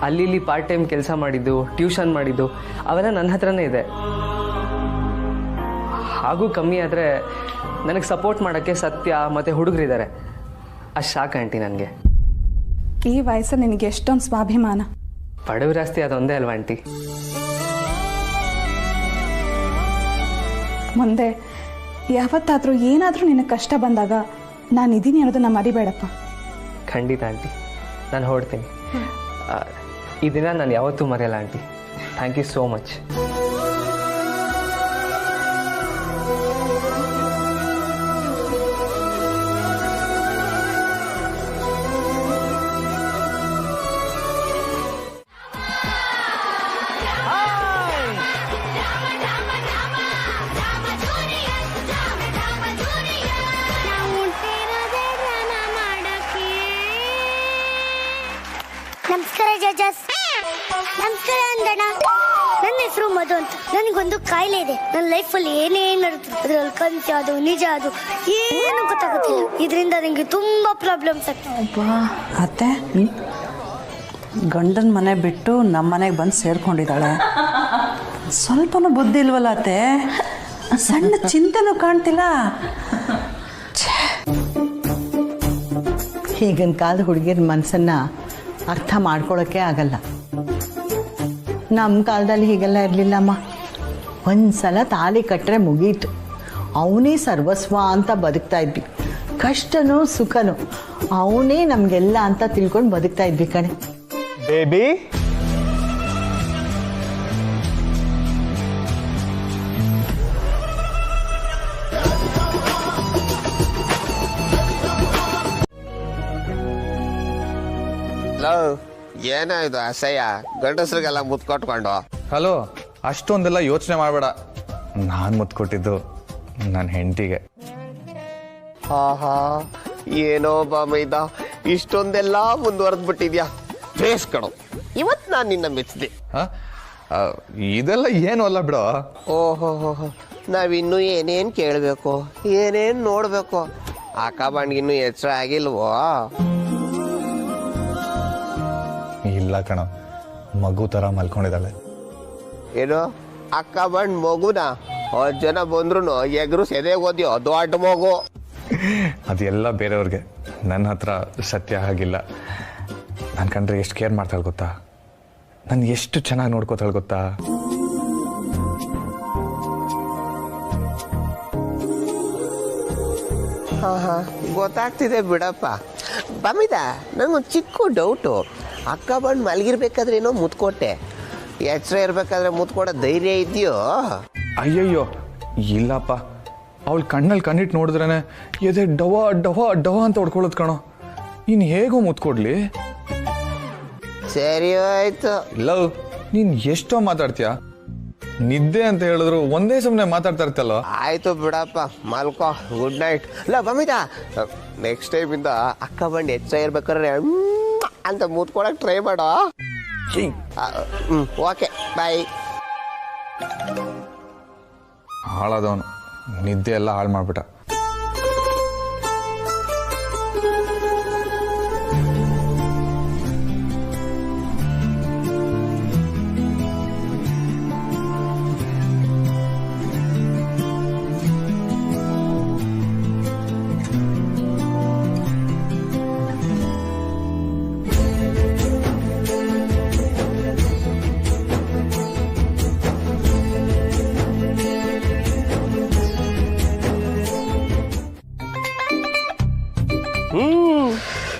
ಅಲ್ಲಿ ಇಲ್ಲಿ ಪಾರ್ಟ್ ಟೈಮ್ ಕೆಲಸ ಮಾಡಿದ್ದು, ಟ್ಯೂಷನ್ ಮಾಡಿದ್ದು ಅವೆಲ್ಲ ನನ್ನ ಹತ್ರನೇ ಇದೆ. ಹಾಗೂ ಕಮ್ಮಿ ಆದರೆ ನನಗೆ ಸಪೋರ್ಟ್ ಮಾಡೋಕ್ಕೆ ಸತ್ಯ ಮತ್ತು ಹುಡುಗರಿದ್ದಾರೆ. ಅಷ್ಟು ಸಾಕು ಆಂಟಿ ನನಗೆ. ಈ ವಯಸ್ಸಲ್ಲಿ ನಿನಗೆ ಎಷ್ಟೊಂದು ಸ್ವಾಭಿಮಾನ. ಬಡವರಾಸ್ತಿ ಅದೊಂದೇ ಅಲ್ವಾ ಆಂಟಿ? ಮುಂದೆ ಯಾವತ್ತಾದರೂ ಏನಾದರೂ ನಿನಗೆ ಕಷ್ಟ ಬಂದಾಗ ನಾನು ಇದ್ದೀನಿ ಅನ್ನೋದನ್ನ ಮರಿಬೇಡಪ್ಪ. ಖಂಡಿತ ಆಂಟಿ, ನಾನು ಹೊರಡ್ತೀನಿ. ಈ ದಿನ ನಾನು ಯಾವತ್ತೂ ಮರೆಯಲ್ಲ aunty. Thank you so much. ನಮಸ್ಕಾರ ಜಜಸ್. ನಮಸ್ಕಾರ ಅಂದಣ್ಣ. ನನ್ನ ಹೆಸರು ಮಧು ಅಂತ. ನನಗೊಂದು ಕಾಯಿಲೆ ಇದೆ. ನನ್ನ ಲೈಫಲ್ಲಿ ಏನೇನು ನಡೀತದೆ ಅದ್ರಲ್ಲಿ ಕಂಚ ಅದು ನಿಜ ಅದು ಏನು ಗೊತ್ತಾಗುತ್ತಿಲ್ಲ. ಇದರಿಂದ ನನಗೆ ತುಂಬಾ ಪ್ರಾಬ್ಲಮ್ಸ್ ಆಗ್ತದೆ. ಅತ್ತೆ, ಗಂಡನ ಮನೆ ಬಿಟ್ಟು ನಮ್ಮ ಮನೆಗೆ ಬಂದು ಸೇರ್ಕೊಂಡಿದ್ದಾಳೆ. ಸ್ವಲ್ಪನೂ ಬುದ್ಧಿ ಇಲ್ವಲ್ಲ ಅತ್ತೆ? ಸಣ್ಣ ಚಿಂತೆನೂ ಕಾಣ್ತಿಲ್ಲ. ಈಗಿನ ಕಾಲದ ಹುಡುಗಿರ ಮನಸ್ಸನ್ನ ಅರ್ಥ ಮಾಡ್ಕೊಳ್ಳೋಕ್ಕೆ ಆಗಲ್ಲ. ನಮ್ಮ ಕಾಲದಲ್ಲಿ ಹೀಗೆಲ್ಲ ಇರಲಿಲ್ಲಮ್ಮ. ಒಂದ್ಸಲ ತಾಲಿ ಕಟ್ಟರೆ ಮುಗೀತು, ಅವನೇ ಸರ್ವಸ್ವ ಅಂತ ಬದುಕ್ತಾ ಇದ್ವಿ. ಕಷ್ಟನೋ ಸುಖನೋ ಅವನೇ ನಮಗೆಲ್ಲ ಅಂತ ತಿಳ್ಕೊಂಡು ಬದುಕ್ತಾ ಇದ್ವಿ ಕಣೆ. ಬೇಬಿ, ಹಲೋ, ಏನೋ ಇದು ಅಸಹ್ಯ, ಗಂಡಸ್ರಿಗೆಲ್ಲ ಮುತ್ಕೊಟ್ಕೊಂಡು. ಹಲೋ, ಅಷ್ಟೊಂದೆಲ್ಲ ಯೋಚನೆ ಮಾಡಬೇಡ. ನಾನು ಮುತ್ಕೊಟ್ಟಿದ್ದು ನನ್ನ ಹೆಂಡತಿಗೆ. ಆಹಾ, ಏನೋ ಬಾಮೈದ, ಇಷ್ಟೊಂದೆಲ್ಲ ಮುಂದುವರೆದ್ಬಿಟ್ಟಿದ್ಯಾ. ಬೇಸ್ ಕಣೋ, ಇವತ್ತು ನಾನು ನಿನ್ನ ಮೆಚ್ಚಿದೆ. ಇದೆಲ್ಲ ಏನು ಅಲ್ಲ ಬಿಡೋ. ಓಹೋ, ನಾವಿನ್ನೂ ಏನೇನು ಕೇಳಬೇಕು, ಏನೇನು ನೋಡಬೇಕು? ಅಕ್ಕ ಬಂಡ್ಗಿನ್ನೂ ಎಚ್ಚರ ಆಗಿಲ್ವೋ? ಇಲ್ಲ ಕಣ, ಮಗು ಥರ ಮಲ್ಕೊಂಡಿದ್ದಾಳೆ. ಏನು ಅಕ್ಕ ಬಂಡ್ ಮಗುನ 10 ಜನ ಬಂದ್ರು ಎಗರು ಸೆದೆಗೋದ್ಯೋ ದೊಡ್ಡ ಮಗು? ಅದೆಲ್ಲ ಬೇರೆಯವ್ರಿಗೆ, ನನ್ನ ಹತ್ರ ಸತ್ಯ ಹಾಗಿಲ್ಲ. ನಾನು ಕಂಡ್ರೆ ಎಷ್ಟು ಕೇರ್ ಮಾಡ್ತಾಳೆ ಗೊತ್ತಾ, ನಾನು ಎಷ್ಟು ಚೆನ್ನಾಗಿ ನೋಡ್ಕೋತಾಳೆ ಗೊತ್ತಾ. ಹಾ, ಗೊತ್ತಾಗ್ತಿದೆ ಬಿಡಪ್ಪ. ಬಮಿದ, ನಂಗೊಂದು ಚಿಕ್ಕ ಡೌಟು. ಅಕ್ಕ ಬಂದು ಮಲಗಿರ್ಬೇಕಾದ್ರೆ ಏನೋ ಮುತ್ಕೊಟ್ಟೆ, ಎಚ್ಚರ ಇರ್ಬೇಕಾದ್ರೆ ಮುತ್ಕೊಡೋ ಧೈರ್ಯ ಇದೆಯೋ? ಅಯ್ಯಯ್ಯೋ ಇಲ್ಲಪ್ಪ, ಅವಳು ಕಣ್ಣಲ್ಲಿ ಕಣ್ಣಿಟ್ಟು ನೋಡಿದ್ರೇನೆ ಎದೆ ಡವ ಡವ ಡವ ಅಂತ ಹೊಡ್ಕೊಳ್ಳೋದು ಕಣೋ. ಇನ್ನು ಹೇಗೋ ಮುತ್ಕೊಡ್ಲಿ? ಸರಿ ಆಯ್ತು. ಲವ್, ನೀನು ಎಷ್ಟೋ ಮಾತಾಡ್ತೀಯ, ನಿದ್ದೆ ಅಂತ ಹೇಳಿದ್ರು ಒಂದೇ ಸುಮ್ಮನೆ ಮಾತಾಡ್ತಾ ಇರ್ತಲ್ಲ. ಆಯ್ತು ಬಿಡಪ್ಪ, ಮಲ್ಕೋ, ಗುಡ್ ನೈಟ್. ಇಲ್ಲ ಬಮಿದ, ನೆಕ್ಸ್ಟ್ ಟೈಮಿಂದ ಅಕ್ಕ ಬಂದು ಎಚ್ಚರ ಇರ್ಬೇಕಾದ್ರೆ ಅಂತ ಮುತ್ಕೊಳಕ್ ಟ್ರೈ ಮಾಡೋ. ಓಕೆ, ಬಾಯ್. ಹಾಳಾದವನು ನಿದ್ದೆ ಎಲ್ಲ ಹಾಳು ಮಾಡ್ಬಿಟ್ಟ.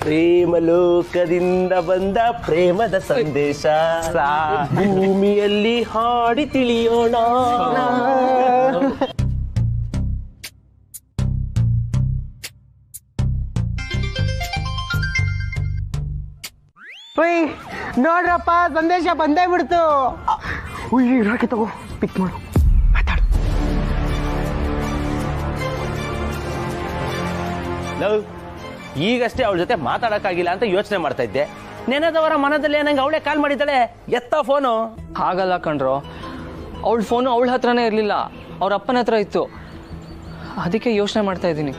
ಪ್ರೇಮಲೋಕದಿಂದ ಬಂದ ಪ್ರೇಮದ ಸಂದೇಶ, ಭೂಮಿಯಲ್ಲಿ ಹಾಡಿ ತಿಳಿಯೋಣ. ನೋಡ್ರಪ್ಪ, ಸಂದೇಶ ಬಂದೇ ಬಿಡ್ತು. ರಾಕಿ ತಗೋ, ಪಿಕ್ ಮಾಡು, ಮಾತಾಡು. ಈಗಷ್ಟೇ ಅವಳ ಜೊತೆ ಮಾತಾಡಕ್ಕಾಗಿಲ್ಲ ಅಂತ ಯೋಚನೆ ಮಾಡ್ತಾ ಇದ್ದೆ. ನೆನೆದವರ ಮನದಲ್ಲಿ ನಂಗೆ ಅವಳೇ ಕಾಲ್ ಮಾಡಿದ್ದಾಳೆ. ಎತ್ತ ಫೋನು. ಹಾಗಲ್ಲ ಕಣ್ರೋ, ಅವಳ ಫೋನು ಅವಳ ಹತ್ರನೇ ಇರಲಿಲ್ಲ, ಅವ್ರ ಅಪ್ಪನ ಹತ್ರ ಇತ್ತು. ಅದಕ್ಕೆ ಯೋಚನೆ ಮಾಡ್ತಾ ಇದ್ದೀನಿ.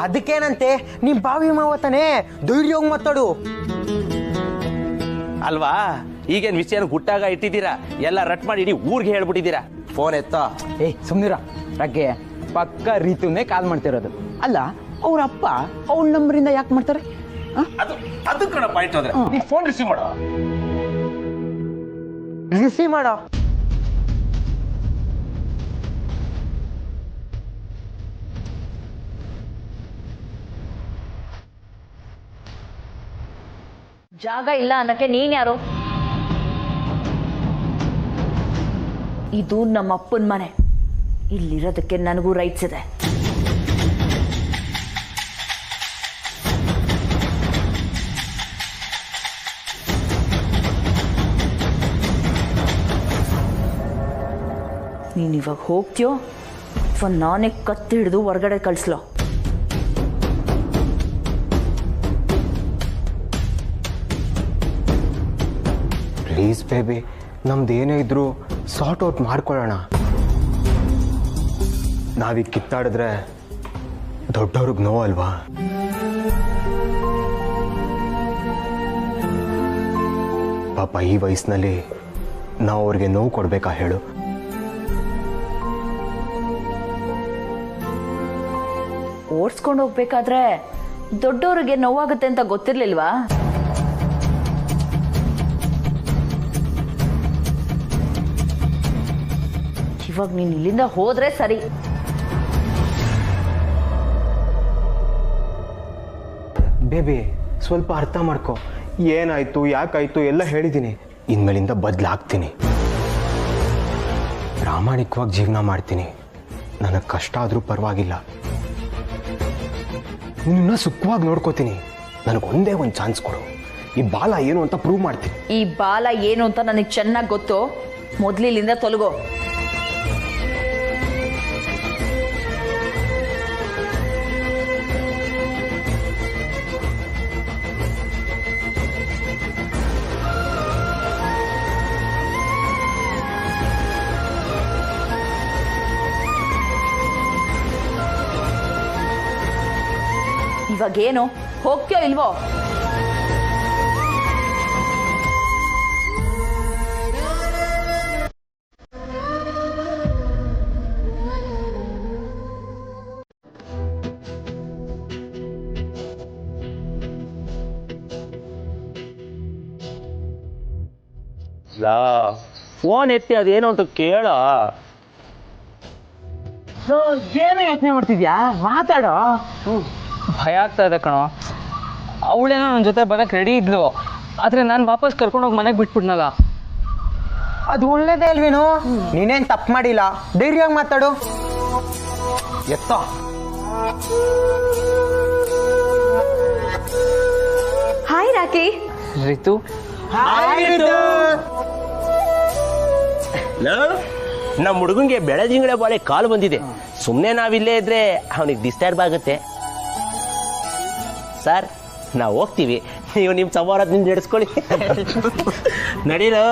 ಅದಕ್ಕೇನಂತೆ, ನಿಮ್ ಬಾವಿ ಮಾವತಾನೆ, ಧೈರ್ಯವಾಗಿ ಮಾತಾಡು. ಅಲ್ವಾ? ಈಗೇನು ವಿಷಯನ ಗುಟ್ಟಾಗ ಇಟ್ಟಿದ್ದೀರಾ, ಎಲ್ಲ ರಟ್ ಮಾಡಿ ಇಡೀ ಊರಿಗೆ ಹೇಳ್ಬಿಟ್ಟಿದ್ದೀರಾ. ಫೋನ್ ಎತ್ತ. ಸುಮ್ನಿರ ರಾಕೆ, ಪಕ್ಕ ರೀತುನೇ ಕಾಲ್ ಮಾಡ್ತಿರೋದು. ಅಲ್ಲ, ಅವ್ರ ಅಪ್ಪ ಅವಳ ನಂಬರಿಂದ ಯಾಕೆ ಮಾಡ್ತಾರೆ? ಅದು ಕಣ ಪಾಯಿಂಟ್. ಅಂದ್ರೆ ಫೋನ್ ರಿಸೀವ್ ಮಾಡೋ. ರಿಸೀವ್ ಮಾಡೋ. ಜಾಗ ಇಲ್ಲ ಅನ್ನಕ್ಕೆ ನೀನ್ ಯಾರು? ಇದು ನಮ್ಮ ಅಪ್ಪನ ಮನೆ, ಇಲ್ಲಿರೋದಕ್ಕೆ ನನಗೂ ರೈಟ್ಸ್ ಇದೆ. ನೀನ್ ಇವಾಗ ಹೋಗ್ತೀಯೋ ಅಥವಾ ನಾನೇ ಕತ್ತಿ ಹಿಡಿದು ಹೊರಗಡೆ ಕಳಿಸ್ಲೋ? ಪ್ಲೀಸ್ ಬೇಬಿ, ನಮ್ದೇನೇ ಇದ್ರು ಸಾರ್ಟ್ ಔಟ್ ಮಾಡ್ಕೊಳ್ಳೋಣ. ನಾವೀಗ ಕಿತ್ತಾಡಿದ್ರೆ ದೊಡ್ಡವ್ರಿಗೆ ನೋವು ಅಲ್ವಾ? ಪಾಪ ಈ ವಯಸ್ಸಿನಲ್ಲಿ ನಾವು ಅವ್ರಿಗೆ ನೋವು ಕೊಡ್ಬೇಕಾ ಹೇಳು? ಓಡಿಸ್ಕೊಂಡು ಹೋಗ್ಬೇಕಾದ್ರೆ ದೊಡ್ಡವ್ರಿಗೆ ನೋವಾಗುತ್ತೆ ಅಂತ ಗೊತ್ತಿರ್ಲಿಲ್ವಾ? ಇವಾಗ ನೀನ್ ಇಲ್ಲಿಂದ ಹೋದ್ರೆ ಸರಿ. ಬೇಬಿ, ಸ್ವಲ್ಪ ಅರ್ಥ ಮಾಡ್ಕೊ. ಏನಾಯ್ತು, ಯಾಕಾಯ್ತು ಎಲ್ಲ ಹೇಳಿದ್ದೀನಿ. ಇನ್ಮೇಲಿಂದ ಬದಲಾಗ್ತೀನಿ, ಪ್ರಾಮಾಣಿಕವಾಗಿ ಜೀವನ ಮಾಡ್ತೀನಿ. ನನಗೆ ಕಷ್ಟ ಆದರೂ ಪರವಾಗಿಲ್ಲ, ನಿನ್ನ ಸುಖವಾಗಿ ನೋಡ್ಕೋತೀನಿ. ನನಗೊಂದೇ ಒಂದು ಚಾನ್ಸ್ ಕೊಡು. ಈ ಬಾಲ ಏನು ಅಂತ ಪ್ರೂವ್ ಮಾಡ್ತೀನಿ. ಈ ಬಾಲ ಏನು ಅಂತ ನನಗೆ ಚೆನ್ನಾಗಿ ಗೊತ್ತು. ಮೊದಲಿಲ್ಲಿಂದ ತೊಲಗೋ. ಇವಾಗೇನು ಹೋಗ್ತೀಯೋ ಇಲ್ವೋ? ಫೋನ್ ಎತ್ತಿ ಅದೇನು ಅಂತ ಕೇಳ. ಏನು ಯೋಚನೆ ಮಾಡ್ತಿದ್ಯಾ? ಮಾತಾಡೋ. ಭಯ ಆಗ್ತಾ ಇದೆ ಕಣೋ. ಅವಳೇನೋ ನನ್ನ ಜೊತೆ ಬರೋಕ್ಕೆ ರೆಡಿ ಇದ್ಲು, ಆದರೆ ನಾನು ವಾಪಸ್ ಕರ್ಕೊಂಡೋಗಿ ಮನೆಗೆ ಬಿಟ್ಬಿಟ್ನಲ್ಲ. ಅದು ಒಳ್ಳೇದೇ ಅಲ್ವೇನು? ನೀನೇನು ತಪ್ಪು ಮಾಡಿಲ್ಲ, ಧೈರ್ಯವಾಗಿ ಮಾತಾಡು. ಎತ್ತ. ಹಾಯ್ ರಾಕಿ. ರಿತು. ನಮ್ಮ ಹುಡುಗಂಗೆ ಬೆಳದಿಂಗಳ ಬಾಳೆ ಕಾಲು ಬಂದಿದೆ. ಸುಮ್ಮನೆ ನಾವಿಲ್ಲೇ ಇದ್ರೆ ಅವನಿಗೆ ಡಿಸ್ಟರ್ಬ್ ಆಗುತ್ತೆ. ಸರ್, ನಾವು ಹೋಗ್ತೀವಿ, ನೀವು ನಿಮ್ಮ ಸಂವಾರದಿಂದ ನಡೆಸ್ಕೊಳ್ಳಿ. ನಡೀರೋ,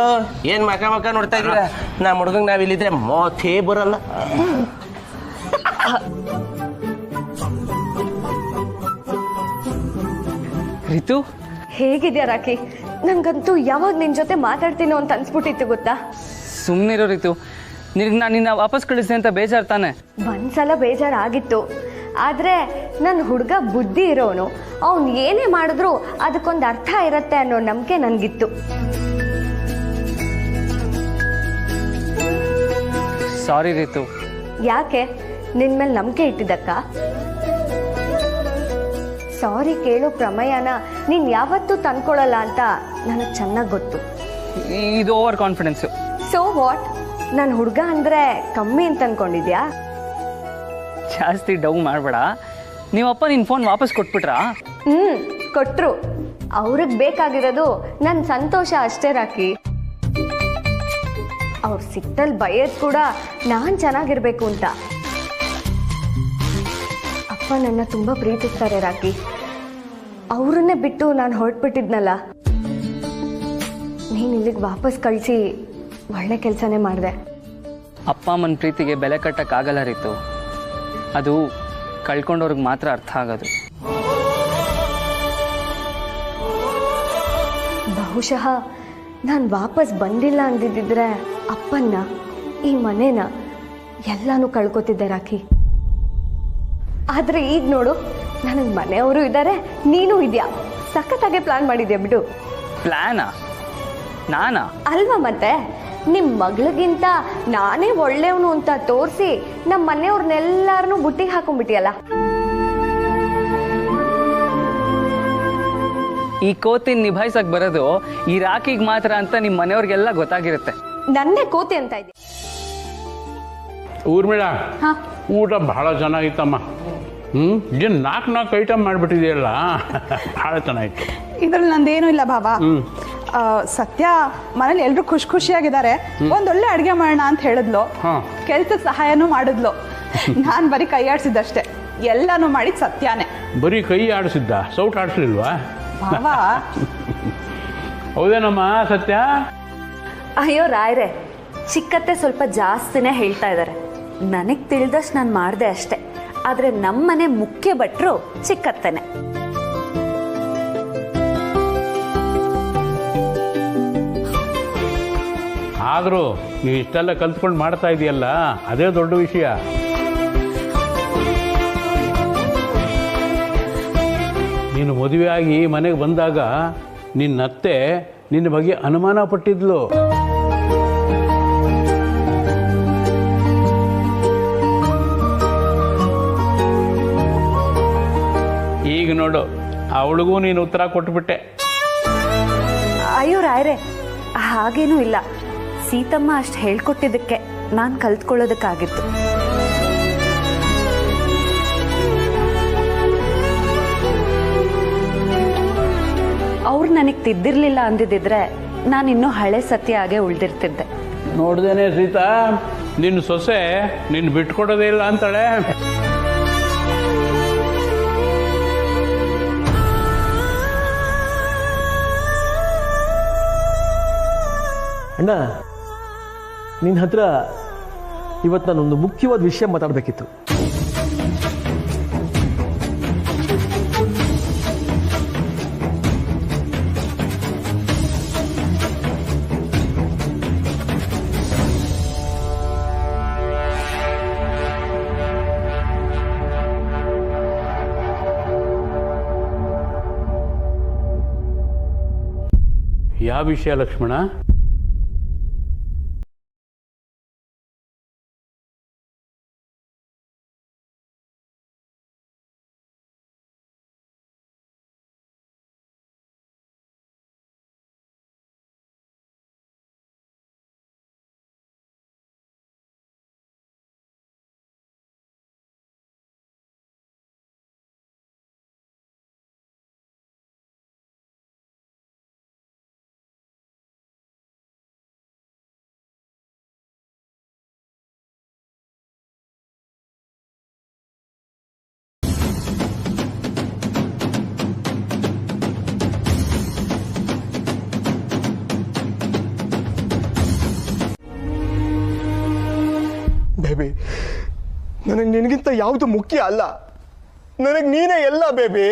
ಏನು ಮಕ ನೋಡ್ತಾ ಇದ್ದೀರ? ನಮ್ಮ ಹುಡುಗಂಗೆ ನಾವಿಲ್ಲಿದ್ರೆ ಮಾತೇ ಬರಲ್ಲ. ರಿತು, ಹೇಗಿದ್ಯಾ ರಾಕಿ? ನಂಗಂತೂ ಯಾವಾಗ ನಿನ್ ಜೊತೆ ಮಾತಾಡ್ತೀನೋ ಅಂತ ಅನ್ಸ್ಬಿಟ್ಟಿತ್ತು ಗೊತ್ತಾ. ಸುಮ್ಮನಿರೋ ರಿತು, ನಿನಗೆ ನಾನು ನಿನ್ನ ವಾಪಸ್ ಕಳಿಸ್ದೆ ಅಂತ ಬೇಜಾರು ತಾನೆ? ಒಂದ್ಸಲ ಬೇಜಾರಾಗಿತ್ತು, ಆದರೆ ನನ್ನ ಹುಡುಗ ಬುದ್ಧಿ ಇರೋನು. ಅವ್ನು ಏನೇ ಮಾಡಿದ್ರು ಅದಕ್ಕೊಂದು ಅರ್ಥ ಇರುತ್ತೆ ಅನ್ನೋ ನಂಬಿಕೆ ನನಗಿತ್ತು. ಸಾರಿ ರಿತು. ಯಾಕೆ? ನಿನ್ ಮೇಲೆ ನಂಬಿಕೆ ಇಟ್ಟಿದ್ದಕ್ಕ? ಸಾರಿ ಕೇಳೋ ಪ್ರಮೇಯನ ನೀನು ಯಾವತ್ತೂ ತಂದ್ಕೊಳ್ಳಲ್ಲ ಅಂತ ನನಗೆ ಚೆನ್ನಾಗಿ ಗೊತ್ತು. ಇದು ಓವರ್ ಕಾನ್ಫಿಡೆನ್ಸು. So what? ನನ್ನ ಹುಡುಗ ಅಂದರೆ ಕಮ್ಮಿ ಅಂತ ಅನ್ಕೊಂಡಿದ್ಯಾ? ಜಾಸ್ತಿ ಡೌ ಮಾಡಬೇಡ. ನೀವಪ್ಪ ನಿನ್ನ ಫೋನ್ ವಾಪಸ್ ಕೊಟ್ಬಿಟ್ರಾ? ಕೊಟ್ಟರು. ಅವ್ರಿಗೆ ಬೇಕಾಗಿರೋದು ನನ್ನ ಸಂತೋಷ ಅಷ್ಟೇ ರಾಕಿ. ಅವ್ರು ಸಿಟ್ಟಲ್ಲಿ ಬೈಯೋದು ಕೂಡ ನಾನು ಚೆನ್ನಾಗಿರ್ಬೇಕು ಅಂತ. ಅಪ್ಪ ನನ್ನ ತುಂಬ ಪ್ರೀತಿಸ್ತಾರೆ ರಾಕಿ. ಅವರನ್ನೇ ಬಿಟ್ಟು ನಾನು ಹೊರಟ್ಬಿಟ್ಟಿದ್ನಲ್ಲ, ನೀನು ಇಲ್ಲಿಗೆ ವಾಪಸ್ ಕಳಿಸಿ ಒಳ್ಳೆ ಕೆಲಸನೇ ಮಾಡಿದೆ. ಅಪ್ಪ ಅಮ್ಮನ ಪ್ರೀತಿಗೆ ಬೆಲೆ ಕಟ್ಟಕ್ಕಾಗಲ್ಲ ರೀತು. ಅದು ಕಳ್ಕೊಂಡವ್ರಿಗೆ ಮಾತ್ರ ಅರ್ಥ ಆಗೋದು. ಬಹುಶಃ ನಾನು ವಾಪಸ್ ಬಂದಿಲ್ಲ ಅಂದಿದ್ದಿದ್ರೆ ಅಪ್ಪನ್ನ, ಈ ಮನೇನ ಎಲ್ಲನೂ ಕಳ್ಕೊತಿದ್ದೆ ರಾಕಿ. ಆದರೆ ಈಗ ನೋಡು, ನನಗೆ ಮನೆಯವರು ಇದ್ದಾರೆ, ನೀನು ಇದೆಯಾ. ಸಖತ್ತಾಗೆ ಪ್ಲಾನ್ ಮಾಡಿದ್ಯಾ ಬಿಡು. ಪ್ಲಾನಾ? ನಾನಾ? ಅಲ್ವಾ ಮತ್ತೆ. ನಿಮ್ಮ ಮಗಳಿಗಿಂತ ನಾನೇ ಒಳ್ಳೆಯವನು ಅಂತ ತೋರಿಸಿ ನಮ್ಮ ಮನೆಯವ್ರನ್ನೆಲ್ಲರನ್ನೂ ಬುಟ್ಟಿಗೆ ಹಾಕೊಂಡ್ಬಿಟ್ಟಿಯಲ್ಲ. ಈ ಕೋತಿನ ನಿಭಾಯಿಸಕ್ ಬರೋದು ಈ ರಾಕಿಗೆ ಮಾತ್ರ ಅಂತ ನಿಮ್ಮ ಮನೆಯವ್ರಿಗೆಲ್ಲ ಗೊತ್ತಾಗಿರುತ್ತೆ. ನನ್ನೇ ಕೋತಿ ಅಂತ ಇದೆ. ಊರ್ಮಿಳ, ಊಟ ಬಹಳ ಚೆನ್ನಾಗಿತ್ತಮ್ಮ. ಏನು 4 ಐಟಮ್ ಮಾಡಿಬಿಟ್ಟಿದೆಯಲ್ಲ, ಭಾಳ ಚೆನ್ನಾಗಿತ್ತು. ಇದ್ರಲ್ಲಿ ನಂದೇನೂ ಇಲ್ಲ ಬಾಬಾ. ಸತ್ಯ ಮನೇಲಿ ಎಲ್ಲರೂ ಖುಷಿಯಾಗಿದ್ದಾರೆ. ಒಂದೊಳ್ಳೆ ಅಡುಗೆ ಮಾಡೋಣ ಅಂತ ಹೇಳಿದ್ಲು, ಕೆಲ್ಸಕ್ಕೆ ಸಹಾಯನೂ ಮಾಡಿದ್ಲು. ನಾನು ಬರೀ ಕೈ ಆಡಿಸಿದ್ದಷ್ಟೇ, ಎಲ್ಲನೂ ಮಾಡಿದ್ ಸತ್ಯಾನೇ. ಬರೀ ಕೈ ಆಡಿಸಿದ್ದ, ಸೌಟ್ ಆಡಿಸ್ಲಿಲ್ವಾ? ಬಾಬಾ ಹೌದೇನಮ್ಮ ಸತ್ಯ? ಅಯ್ಯೋ ರಾಯ್ರೆ, ಚಿಕ್ಕತ್ತೆ ಸ್ವಲ್ಪ ಜಾಸ್ತಿನೇ ಹೇಳ್ತಾ ಇದ್ದಾರೆ. ನನಗೆ ತಿಳಿದಷ್ಟು ನಾನು ಮಾಡಿದೆ ಅಷ್ಟೆ. ಆದರೆ ನಮ್ಮನೆ ಮುಖ್ಯ ಭಟ್ರು ಚಿಕ್ಕತ್ತೆನೆ. ಆದರೂ ನೀವು ಇಷ್ಟೆಲ್ಲ ಕಲ್ತ್ಕೊಂಡು ಮಾಡ್ತಾ ಇದೆಯಲ್ಲ, ಅದೇ ದೊಡ್ಡ ವಿಷಯ. ನೀನು ಮದುವೆಯಾಗಿ ಮನೆಗೆ ಬಂದಾಗ ನಿನ್ನತ್ತೆ ನಿನ್ನ ಬಗ್ಗೆ ಅನುಮಾನ ಪಟ್ಟಿದ್ಲು. ಈಗ ನೋಡು, ಅವಳಿಗೂ ನೀನು ಉತ್ತರ ಕೊಟ್ಬಿಟ್ಟೆ. ಅಯ್ಯೋ ರಾಯ್ರೆ, ಹಾಗೇನೂ ಇಲ್ಲ. ಸೀತಮ್ಮ ಅಷ್ಟು ಹೇಳ್ಕೊಟ್ಟಿದ್ದಕ್ಕೆ ನಾನು ಕಲ್ತ್ಕೊಳ್ಳೋದಕ್ಕಾಗಿತ್ತು. ಅವ್ರು ನನಗೆ ತಿದ್ದಿರ್ಲಿಲ್ಲ ಅಂದಿದ್ದಿದ್ರೆ ನಾನಿನ್ನೂ ಹಳೆ ಸತ್ಯ ಆಗೇ ಉಳ್ದಿರ್ತಿದ್ದೆ. ನೋಡ್ದೇನೆ ಸೀತಾ, ನಿನ್ನ ಸೊಸೆ ನಿನ್ನ ಬಿಟ್ಕೊಡೋದೇ ಇಲ್ಲ ಅಂತಾಳೆ. ಅಣ್ಣ, ನಿನ್ನ ಹತ್ರ ಇವತ್ತು ನಾನೊಂದು ಮುಖ್ಯವಾದ ವಿಷಯ ಮಾತಾಡಬೇಕಿತ್ತು. ಯಾವ ವಿಷಯ ಲಕ್ಷ್ಮಣ? ಬೇಬಿ, ನನಗೆ ನಿನಗಿಂತ ಯಾವುದು ಮುಖ್ಯ ಅಲ್ಲ, ನನಗೆ ನೀನೇ ಎಲ್ಲ ಬೇಬಿ.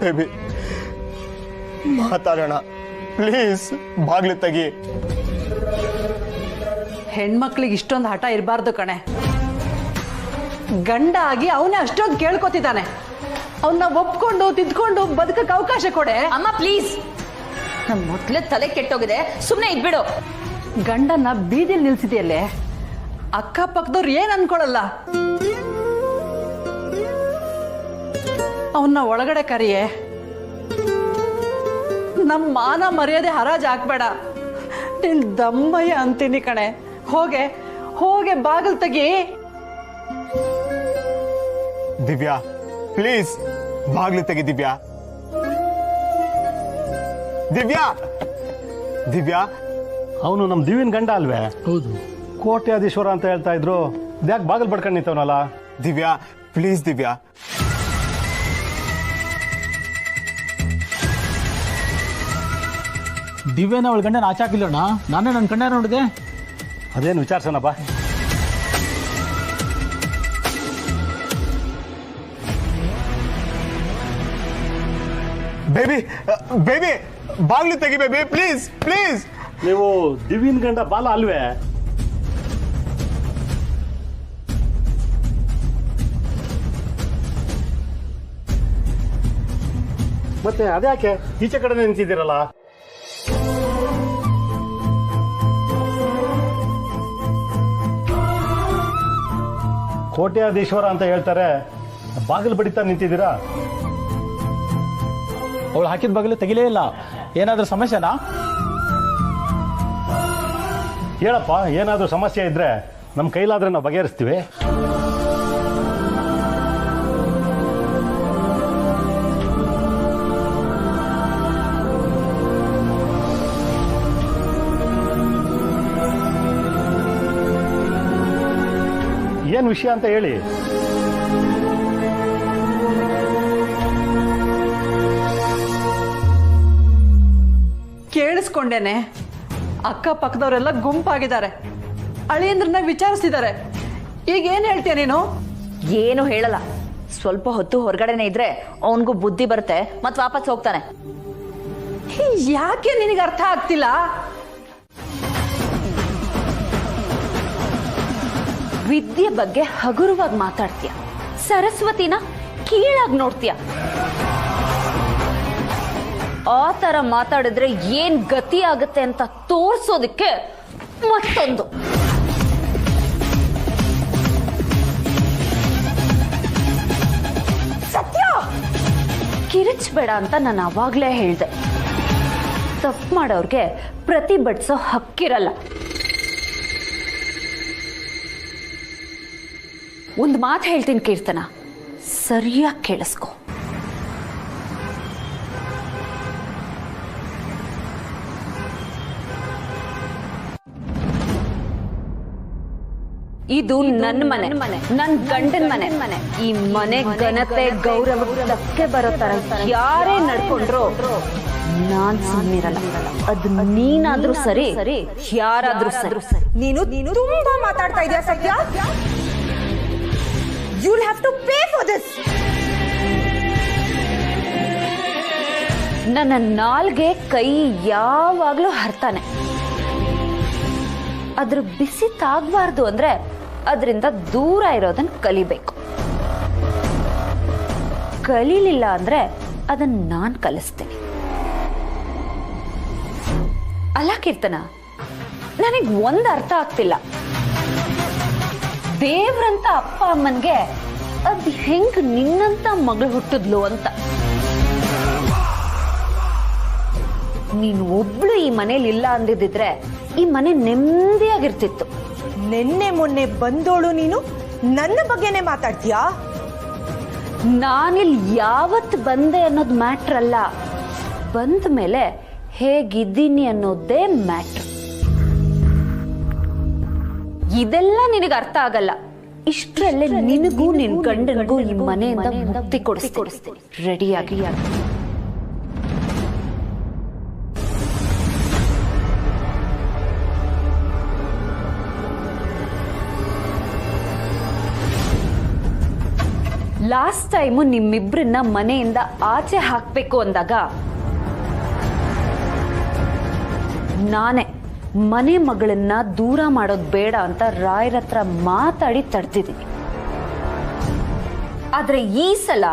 ಬೇಬಿ, ಮಾತಾಡೋಣ ಪ್ಲೀಸ್. ಬಾಗ್ಲು ತೆಗಿ. ಹೆಣ್ಮಕ್ಳಿಗೆ ಇಷ್ಟೊಂದು ಹಠ ಇರಬಾರ್ದು ಕಣೆ. ಗಂಡ ಆಗಿ ಅವನೇ ಅಷ್ಟೊಂದು ಕೇಳ್ಕೊತಿದ್ದಾನೆ. ಅವನ್ನ ಒಪ್ಕೊಂಡು ತಿದ್ಕೊಂಡು ಬದುಕಕ್ಕೆ ಅವಕಾಶ ಕೊಡೆ. ಅಮ್ಮ ಪ್ಲೀಸ್, ನಮ್ಮ ಮೊದ್ಲೇ ತಲೆ ಕೆಟ್ಟೋಗಿದೆ, ಸುಮ್ಮನೆ ಇದ್ಬಿಡು. ಗಂಡನ್ನ ಬೀದಿಲಿ ನಿಲ್ಸಿದೆಯಲ್ಲೇ, ಅಕ್ಕಪಕ್ಕದವ್ರು ಏನ್ ಅನ್ಕೊಳಲ್ಲ. ಅವನ್ನ ಒಳಗಡೆ ಕರಿಯೇ. ನಮ್ಮ ಮಾನ ಮರ್ಯಾದೆ ಹರಾಜ್ ಹಾಕ್ಬೇಡ. ನಿನ್ ದಮ್ಮಯ್ಯ ಅಂತೀನಿ ಕಣೆ. ಹೋಗೆ ಹೋಗೆ ಬಾಗಿಲು ತೆಗಿ. ದಿವ್ಯಾ ಪ್ಲೀಸ್, ಬಾಗ್ಲು ತೆಗಿ. ದಿವ್ಯಾ, ದಿವ್ಯಾ, ದಿವ್ಯಾ. ಅವನು ನಮ್ಮ ದಿವ್ಯನ್ ಗಂಡ ಅಲ್ವೇ? ಹೌದು. ಕೋಟ್ಯಾಧೀಶ್ವರ ಅಂತ ಹೇಳ್ತಾ ಇದ್ರು. ಯಾಕೆ ಬಾಗಿಲು ಬಡ್ಕೊಂಡು ನಿಂತವನಲ್ಲ? ದಿವ್ಯಾ ಪ್ಲೀಸ್. ದಿವ್ಯಾ, ದಿವ್ಯನ ಅವಳ ಗಂಡನ ಆಚಾಕಿಲ್ಲಣ್ಣ, ನಾನೇ ನನ್ನ ಕಣ್ಣ ನೋಡಿದೆ. ಅದೇನು ವಿಚಾರಿಸೋಣ ಬಾ. ಬೇಬಿ, ಬೇಬಿ, ಬಾಗ್ಲು ತೆಗಿ ಬೇಬಿ, ಪ್ಲೀಸ್ ಪ್ಲೀಸ್. ನೀವು ದಿವ್ಯನ್ ಗಂಡ ಬಾಲ ಅಲ್ವೇ? ಮತ್ತೆ ಅದ್ಯಾಕೆ ಈಚೆ ಕಡೆ ನಿಂತಿದ್ದೀರಲ್ಲ? ಕೋಟ್ಯಾಧೀಶ್ವರ ಅಂತ ಹೇಳ್ತಾರೆ, ಬಾಗಿಲು ಬಡಿತಾ ನಿಂತಿದ್ದೀರಾ? ಅವಳು ಹಾಕಿದ ಬಾಗಿಲು ತೆಗಿಲೇ ಇಲ್ಲ. ಏನಾದ್ರೂ ಸಮಸ್ಯೆನಾ? ಹೇಳಪ್ಪ, ಏನಾದರೂ ಸಮಸ್ಯೆ ಇದ್ರೆ ನಮ್ಮ ಕೈಲಾದ್ರೆ ನಾವು ಬಗೆಹರಿಸ್ತೀವಿ. ಏನು ವಿಷಯ ಅಂತ ಹೇಳಿ. ಕೇಳಿಸ್ಕೊಂಡೇನೆ. ಅಕ್ಕಪಕ್ಕದವರೆಲ್ಲ ಗುಂಪಾಗಿದ್ದಾರೆ. ಅಳಿಯಂದ್ರನ್ನ ವಿಚಾರಿಸಿದ್ದಾರೆ. ಈಗ ಏನ್ ಹೇಳ್ತೀಯ ನೀನು? ಏನು ಹೇಳಲ್ಲ. ಸ್ವಲ್ಪ ಹೊತ್ತು ಹೊರಗಡೆನೆ ಇದ್ರೆ ಅವನಿಗೂ ಬುದ್ಧಿ ಬರುತ್ತೆ, ಮತ್ತೆ ವಾಪಸ್ ಹೋಗ್ತಾನೆ. ಯಾಕೆ ನಿನಗೆ ಅರ್ಥ ಆಗ್ತಿಲ್ಲ? ವಿದ್ಯೆ ಬಗ್ಗೆ ಹಗುರವಾಗಿ ಮಾತಾಡ್ತೀಯ, ಸರಸ್ವತಿನ ಕೀಳಾಗಿ ನೋಡ್ತೀಯ. ಆ ತರ ಮಾತಾಡಿದ್ರೆ ಏನ್ ಗತಿ ಆಗುತ್ತೆ ಅಂತ ತೋರ್ಸೋದಕ್ಕೆ ಮತ್ತೊಂದು. ಸತ್ಯ, ಕಿರಿಚ್ಬೇಡ ಅಂತ ನಾನು ಅವಾಗ್ಲೇ ಹೇಳ್ದೆ. ತಪ್ಪು ಮಾಡೋರ್ಗೆ ಪ್ರತಿಭಟಿಸೋ ಹಕ್ಕಿರಲ್ಲ. ಒಂದು ಮಾತು ಹೇಳ್ತೀನಿ ಕೀರ್ತನ, ಸರಿಯಾಗಿ ಕೇಳಿಸ್ಕೊ. ಇದು ನನ್ನ ಮನೆ, ನನ್ನ ಗಂಡನ ಮನೆ. ಈ ಮನೆ ಘನತೆ ಗೌರವ ಧಕ್ಕೆ ಬರೋ ತರ ಯಾರೇ ನಡ್ಕೊಂಡ್ರು ನಾನ್ ಸುಮ್ಮನಿರಲ್ಲ. ಅದು ನೀನಾದ್ರೂ ಸರಿ, ಯಾರಾದ್ರೂ ಸರಿ. ನೀನು ತುಂಬಾ ಮಾತಾಡ್ತಾ ಇದೆಯಾ ಸತ್ಯ. You will have to pay for this. ನನ್ನ ನಾಲ್ಗೆ ಕೈ ಯಾವಾಗ್ಲೂ ಹರ್ತಾನೆ. ಅದ್ರ ಬಿಸಿ ತಾಗಬಾರ್ದು ಅಂದ್ರೆ ಅದರಿಂದ ದೂರ ಇರೋದನ್ನ ಕಲಿಬೇಕು. ಕಲೀಲಿಲ್ಲ ಅಂದ್ರೆ ಅದನ್ನ ನಾನ್ ಕಲಿಸ್ತೇನೆ. ಅಲ್ಲ ಕೀರ್ತನ, ನನಗ್ ಒಂದ್ ಅರ್ಥ ಆಗ್ತಿಲ್ಲ. ದೇವ್ರಂತ ಅಪ್ಪ ಅಮ್ಮನ್ಗೆ ಅದ್ ಹೆಂಗ್ ನಿನ್ನಂತ ಮಗಳು ಹುಟ್ಟಿದ್ಲು ಅಂತ. ನೀನು ಒಬ್ಳು ಈ ಮನೇಲಿ ಇಲ್ಲ ಅಂದಿದ್ರೆ ಈ ಮನೆ ನೆಮ್ಮದಿಯಾಗಿರ್ತಿತ್ತು. ನಿನ್ನೆ ಮೊನ್ನೆ ಬಂದೋಳು ನೀನು ನನ್ನ ಬಗ್ಗೆನೇ ಮಾತಾಡ್ತೀಯಾ? ನಾನಿಲ್ಲಿ ಯಾವತ್ತು ಬಂದೆ ಅನ್ನೋದು ಮ್ಯಾಟ್ರ್ ಅಲ್ಲ, ಬಂದ ಮೇಲೆ ಹೇಗಿದ್ದೀನಿ ಅನ್ನೋದೇ ಮ್ಯಾಟ್ರ್. ಇದೆಲ್ಲ ನಿನಗೆ ಅರ್ಥ ಆಗಲ್ಲ. ಇಷ್ಟರಲ್ಲೇ ನಿನಗೂ ನಿನ್ ಗಂಡನಿಗೂ ಈ ಮನೆಯಿಂದ ಮುಕ್ತಿ ಕೊಡಿಸ್ತೀನಿ. ರೆಡಿಯಾಗಿ. ಲಾಸ್ಟ್ ಟೈಮು ನಿಮ್ಮಿಬ್ರನ್ನ ಮನೆಯಿಂದ ಆಚೆ ಹಾಕ್ಬೇಕು ಅಂದಾಗ ನಾನೇ ಮನೆ ಮಗಳನ್ನ ದೂರ ಮಾಡೋದು ಬೇಡ ಅಂತ ರಾಯರ ಹತ್ರ ಮಾತಾಡಿ ತಡ್ತಿದ್ದೀನಿ. ಆದ್ರೆ ಈ ಸಲ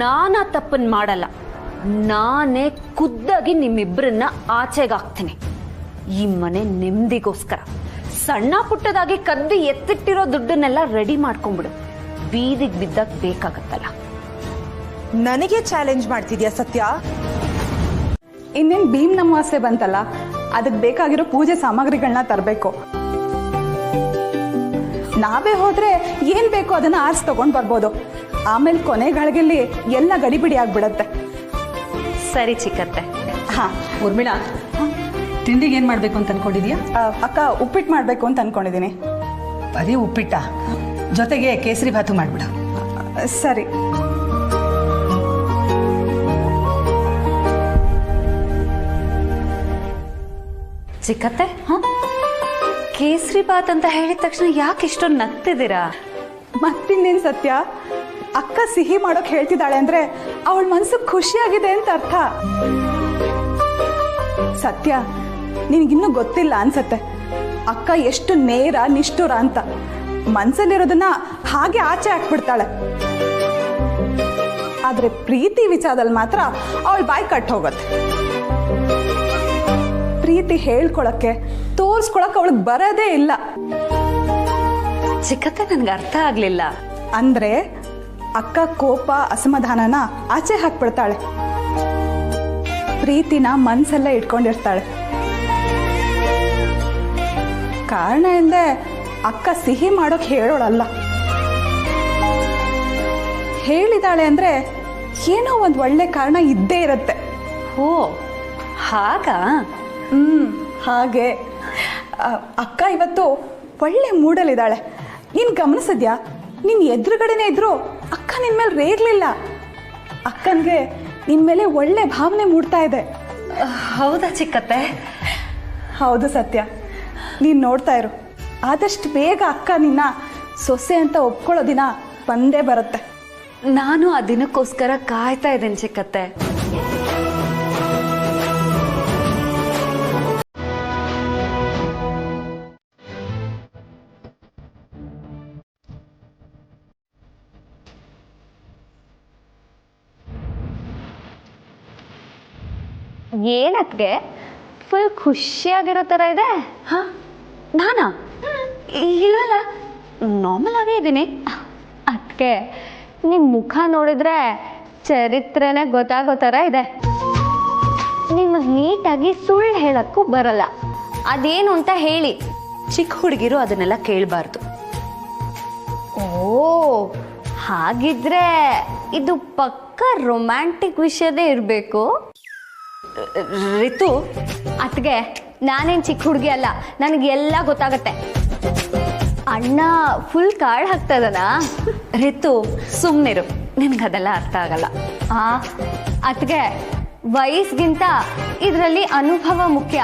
ನಾನಾ ತಪ್ಪನ್ ಮಾಡಲ್ಲ. ನಾನೇ ಖುದ್ದಾಗಿ ನಿಮ್ಮಿಬ್ರನ್ನ ಆಚೆಗಾಕ್ತೀನಿ. ಈ ಮನೆ ನೆಮ್ಮದಿಗೋಸ್ಕರ ಸಣ್ಣ ಪುಟ್ಟದಾಗಿ ಕದ್ದು ಎತ್ತಿಟ್ಟಿರೋ ದುಡ್ಡನ್ನೆಲ್ಲ ರೆಡಿ ಮಾಡ್ಕೊಂಡ್ಬಿಡು. ಬೀದಿಗೆ ಬಿದ್ದಾಗ ಬೇಕಾಗತ್ತಲ್ಲ. ನನಗೆ ಚಾಲೆಂಜ್ ಮಾಡ್ತಿದ್ಯಾ ಸತ್ಯ? ಇನ್ನೇನ್ ಭೀಮ್ ಅಮಾವಾಸ್ಯೆ ಬಂತಲ್ಲ, ಅದಕ್ಕೆ ಬೇಕಾಗಿರೋ ಪೂಜೆ ಸಾಮಗ್ರಿಗಳನ್ನ ತರಬೇಕು. ನಾವೇ ಹೋದ್ರೆ ಏನ್ ಬೇಕೋ ಅದನ್ನ ಆರಿಸಿ ತಗೊಂಡ್ ಬರ್ಬೋದು. ಆಮೇಲೆ ಕೊನೆಗಳಿಗೆಲ್ಲಿ ಎಲ್ಲ ಗಡಿಬಿಡಿ ಆಗ್ಬಿಡತ್ತೆ. ಸರಿ ಚಿಕ್ಕತ್ತೆ. ಹಾ ಊರ್ಮಿಳಾ, ತಿಂಡಿಗೆ ಏನ್ ಮಾಡ್ಬೇಕು ಅಂತ ಅನ್ಕೊಂಡಿದ್ಯಾ? ಅಕ್ಕ ಉಪ್ಪಿಟ್ಟು ಮಾಡ್ಬೇಕು ಅಂತ ಅನ್ಕೊಂಡಿದೀನಿ. ಬರೀ ಉಪ್ಪಿಟ್ಟ? ಜೊತೆಗೆ ಕೇಸರಿ ಭಾತು ಮಾಡ್ಬಿಡ. ಸರಿ. ಚಿಕ್ಕತ್ತೆ, ಕೇಸರಿ ಬಾತ್ ಅಂತ ಹೇಳಿದ ತಕ್ಷಣ ಯಾಕೆ ಇಷ್ಟೊಂದು ನಗ್ತಿದ್ದೀರಾ? ಮತ್ತಿನ್ನೇನ್ ಸತ್ಯ, ಅಕ್ಕ ಸಿಹಿ ಮಾಡೋಕ್ ಹೇಳ್ತಿದ್ದಾಳೆ ಅಂದ್ರೆ ಅವಳ ಮನ್ಸು ಖುಷಿಯಾಗಿದೆ ಅಂತ ಅರ್ಥ. ಸತ್ಯ, ನಿನ್ಗಿನ್ನೂ ಗೊತ್ತಿಲ್ಲ ಅನ್ಸತ್ತೆ ಅಕ್ಕ ಎಷ್ಟು ನೇರ ನಿಷ್ಠುರ ಅಂತ. ಮನ್ಸಲ್ಲಿರೋದನ್ನ ಹಾಗೆ ಆಚೆ ಹಾಕ್ಬಿಡ್ತಾಳೆ. ಆದ್ರೆ ಪ್ರೀತಿ ವಿಚಾರದಲ್ಲಿ ಮಾತ್ರ ಅವಳ ಬಾಯಿ ಕಟ್ ಹೋಗತ್ತೆ. ಪ್ರೀತಿ ಹೇಳ್ಕೊಳಕ್ಕೆ ತೋರ್ಸ್ಕೊಳಕ್ ಅವಳಿಗೆ ಬರೋದೇ ಇಲ್ಲ. ಚಿಕ್ಕತ್ತೆ, ನನ್ಗೆ ಅರ್ಥ ಆಗ್ಲಿಲ್ಲ. ಅಂದ್ರೆ ಅಕ್ಕ ಕೋಪ ಅಸಮಾಧಾನನ ಆಚೆ ಹಾಕ್ಬಿಡ್ತಾಳೆ. ಪ್ರೀತಿನ ಮನ್ಸೆಲ್ಲ ಇಟ್ಕೊಂಡಿರ್ತಾಳೆ. ಕಾರಣ ಎಂದ್ರೆ ಅಕ್ಕ ಸಿಹಿ ಮಾಡೋಕ್ ಹೇಳೋಳಲ್ಲ. ಹೇಳಿದಾಳೆ ಅಂದ್ರೆ ಏನೋ ಒಂದ್ ಒಳ್ಳೆ ಕಾರಣ ಇದ್ದೇ ಇರತ್ತೆ. ಓ ಹಾಗಾ? ಹಾಗೆ. ಅಕ್ಕ ಇವತ್ತು ಒಳ್ಳೆ ಮೂಡಲ್ಲಿದ್ದಾಳೆ. ನೀನ್ ಗಮನಿಸಿದ್ಯಾ? ನೀನ್ ಎದುರುಗಡೆನೆ ಇದ್ರು ಅಕ್ಕ ನಿನ್ ಮೇಲೆ ರೇಗ್ಲಿಲ್ಲ. ಅಕ್ಕನ್ಗೆ ನಿನ್ ಮೇಲೆ ಒಳ್ಳೆ ಭಾವನೆ ಮೂಡ್ತಾ ಇದೆ. ಹೌದಾ ಚಿಕ್ಕತ್ತೆ? ಹೌದು ಸತ್ಯ. ನೀನ್ ನೋಡ್ತಾ ಇರು, ಆದಷ್ಟು ಬೇಗ ಅಕ್ಕ ನಿನ್ನ ಸೊಸೆ ಅಂತ ಒಪ್ಕೊಳ್ಳೋ ದಿನ ಬಂದೇ ಬರುತ್ತೆ. ನಾನು ಆ ದಿನಕ್ಕೋಸ್ಕರ ಕಾಯ್ತಾ ಇದ್ದೇನೆ ಚಿಕ್ಕತ್ತೆ. ಏನತ್ಗೆ ಫುಲ್ ಖುಷಿಯಾಗಿರೋ ಥರ ಇದೆ? ಹಾಂ, ನಾನಾ? ಇಲ್ಲಲ್ಲ, ನಾರ್ಮಲ್ ಆಗೇ ಇದ್ದೀನಿ. ಅದಕ್ಕೆ ನಿಮ್ಮ ಮುಖ ನೋಡಿದ್ರೆ ಚರಿತ್ರೆನೇ ಗೊತ್ತಾಗೋ ಥರ ಇದೆ. ನಿಮಗೆ ನೀಟಾಗಿ ಸುಳ್ಳು ಹೇಳೋಕ್ಕೂ ಬರಲ್ಲ. ಅದೇನು ಅಂತ ಹೇಳಿ. ಚಿಕ್ಕ ಹುಡುಗಿರು ಅದನ್ನೆಲ್ಲ ಕೇಳಬಾರ್ದು. ಓ ಹಾಗಿದ್ರೆ ಇದು ಪಕ್ಕ ರೊಮ್ಯಾಂಟಿಕ್ ವಿಷಯದೇ ಇರಬೇಕು. ರಿತು, ಅತ್ಗೆ ನಾನೇನು ಚಿಕ್ಕ ಹುಡುಗಿ ಅಲ್ಲ, ನನಗೆಲ್ಲ ಗೊತ್ತಾಗತ್ತೆ. ಅಣ್ಣ ಫುಲ್ ಕಾರ್ಡ್ ಹಾಕ್ತಾ ಇದ್ದಾನ. ರಿತು ಸುಮ್ಮನಿರು, ನಿನ್ಗದೆಲ್ಲ ಅರ್ಥ ಆಗಲ್ಲ. ಅತ್ಗೆ ವಯಸ್ಸಿಗಿಂತ ಇದರಲ್ಲಿ ಅನುಭವ ಮುಖ್ಯ.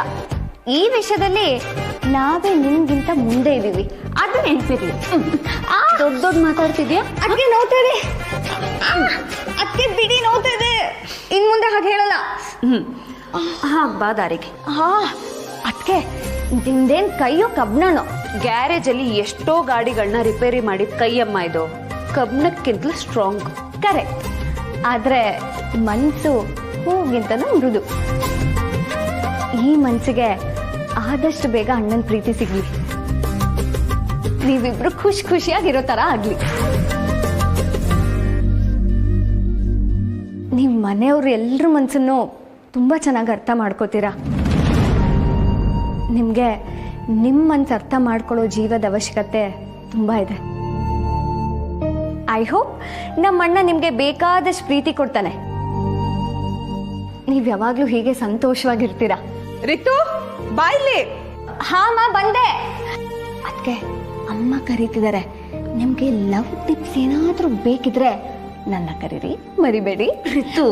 ಈ ವಿಷಯದಲ್ಲಿ ನಾವೇ ನಿಮ್ಗಿಂತ ಮುಂದೆ ಇದ್ದೀವಿ, ಅದು ನೆನ್ಪಿರ್ಲಿ. ದೊಡ್ಡ ದೊಡ್ಡ ಮಾತಾಡ್ತಿದ್ಯಾ? ಅದಕ್ಕೆ ನೋಡ್ತಾ ಇದೆ, ಅದಕ್ಕೆ ಬಿಡಿ ನೋಡ್ತಾ ಇದೆ. ಇನ್ ಮುಂದೆ ಹಾಗೆ ಹೇಳಲ್ಲ. ಬಾ ದಾರಿಗೆ. ಅದಕ್ಕೆ ನಿಮ್ದೇನ್ ಕೈಯೋ ಕಬ್ಣನೋ? ಗ್ಯಾರೇಜಲ್ಲಿ ಎಷ್ಟೋ ಗಾಡಿಗಳನ್ನ ರಿಪೇರಿ ಮಾಡಿದ ಕೈಯಮ್ಮ ಇದು. ಕಬ್ಣಕ್ಕಿಂತಲೂ ಸ್ಟ್ರಾಂಗ್. ಕರೆಕ್ಟ್. ಆದ್ರೆ ಮನ್ಸು ಹೂಗಿಂತನೂ ಮೃದು. ಈ ಮನ್ಸಿಗೆ ಆದಷ್ಟು ಬೇಗ ಅಣ್ಣನ ಪ್ರೀತಿ ಸಿಗ್ಲಿ, ನೀವಿಬ್ರು ಖುಷಿಯಾಗಿರೋ ತರ ಆಗ್ಲಿ. ನೀವು ಮನೆಯವ್ರು ಎಲ್ರ ಮನ್ಸನ್ನು ತುಂಬಾ ಚೆನ್ನಾಗಿ ಅರ್ಥ ಮಾಡ್ಕೋತೀರಾ. ನಿಮ್ಗೆ ನಿಮ್ಮ ಮನ್ಸು ಅರ್ಥ ಮಾಡ್ಕೊಳ್ಳೋ ಜೀವದ ಅವಶ್ಯಕತೆ ತುಂಬಾ ಇದೆ. ಐ ಹೋಪ್ ನಮ್ಮ ಅಣ್ಣ ನಿಮ್ಗೆ ಬೇಕಾದಷ್ಟು ಪ್ರೀತಿ ಕೊಡ್ತಾನೆ. ನೀವ್ ಯಾವಾಗ್ಲೂ ಹೀಗೆ ಸಂತೋಷವಾಗಿರ್ತೀರಾ. ರಿತು ಬಾಯ್ಲಿ. ಮಾ ಬಂದೆ. ಅದಕ್ಕೆ ಅಮ್ಮ ಕರೀತಿದ್ದಾರೆ. ನಿಮ್ಗೆ ಲವ್ ಟಿಪ್ಸ್ ಏನಾದ್ರೂ ಬೇಕಿದ್ರೆ ನನ್ನ ಕರೀರಿ, ಮರಿಬೇಡಿ. ರಿತು,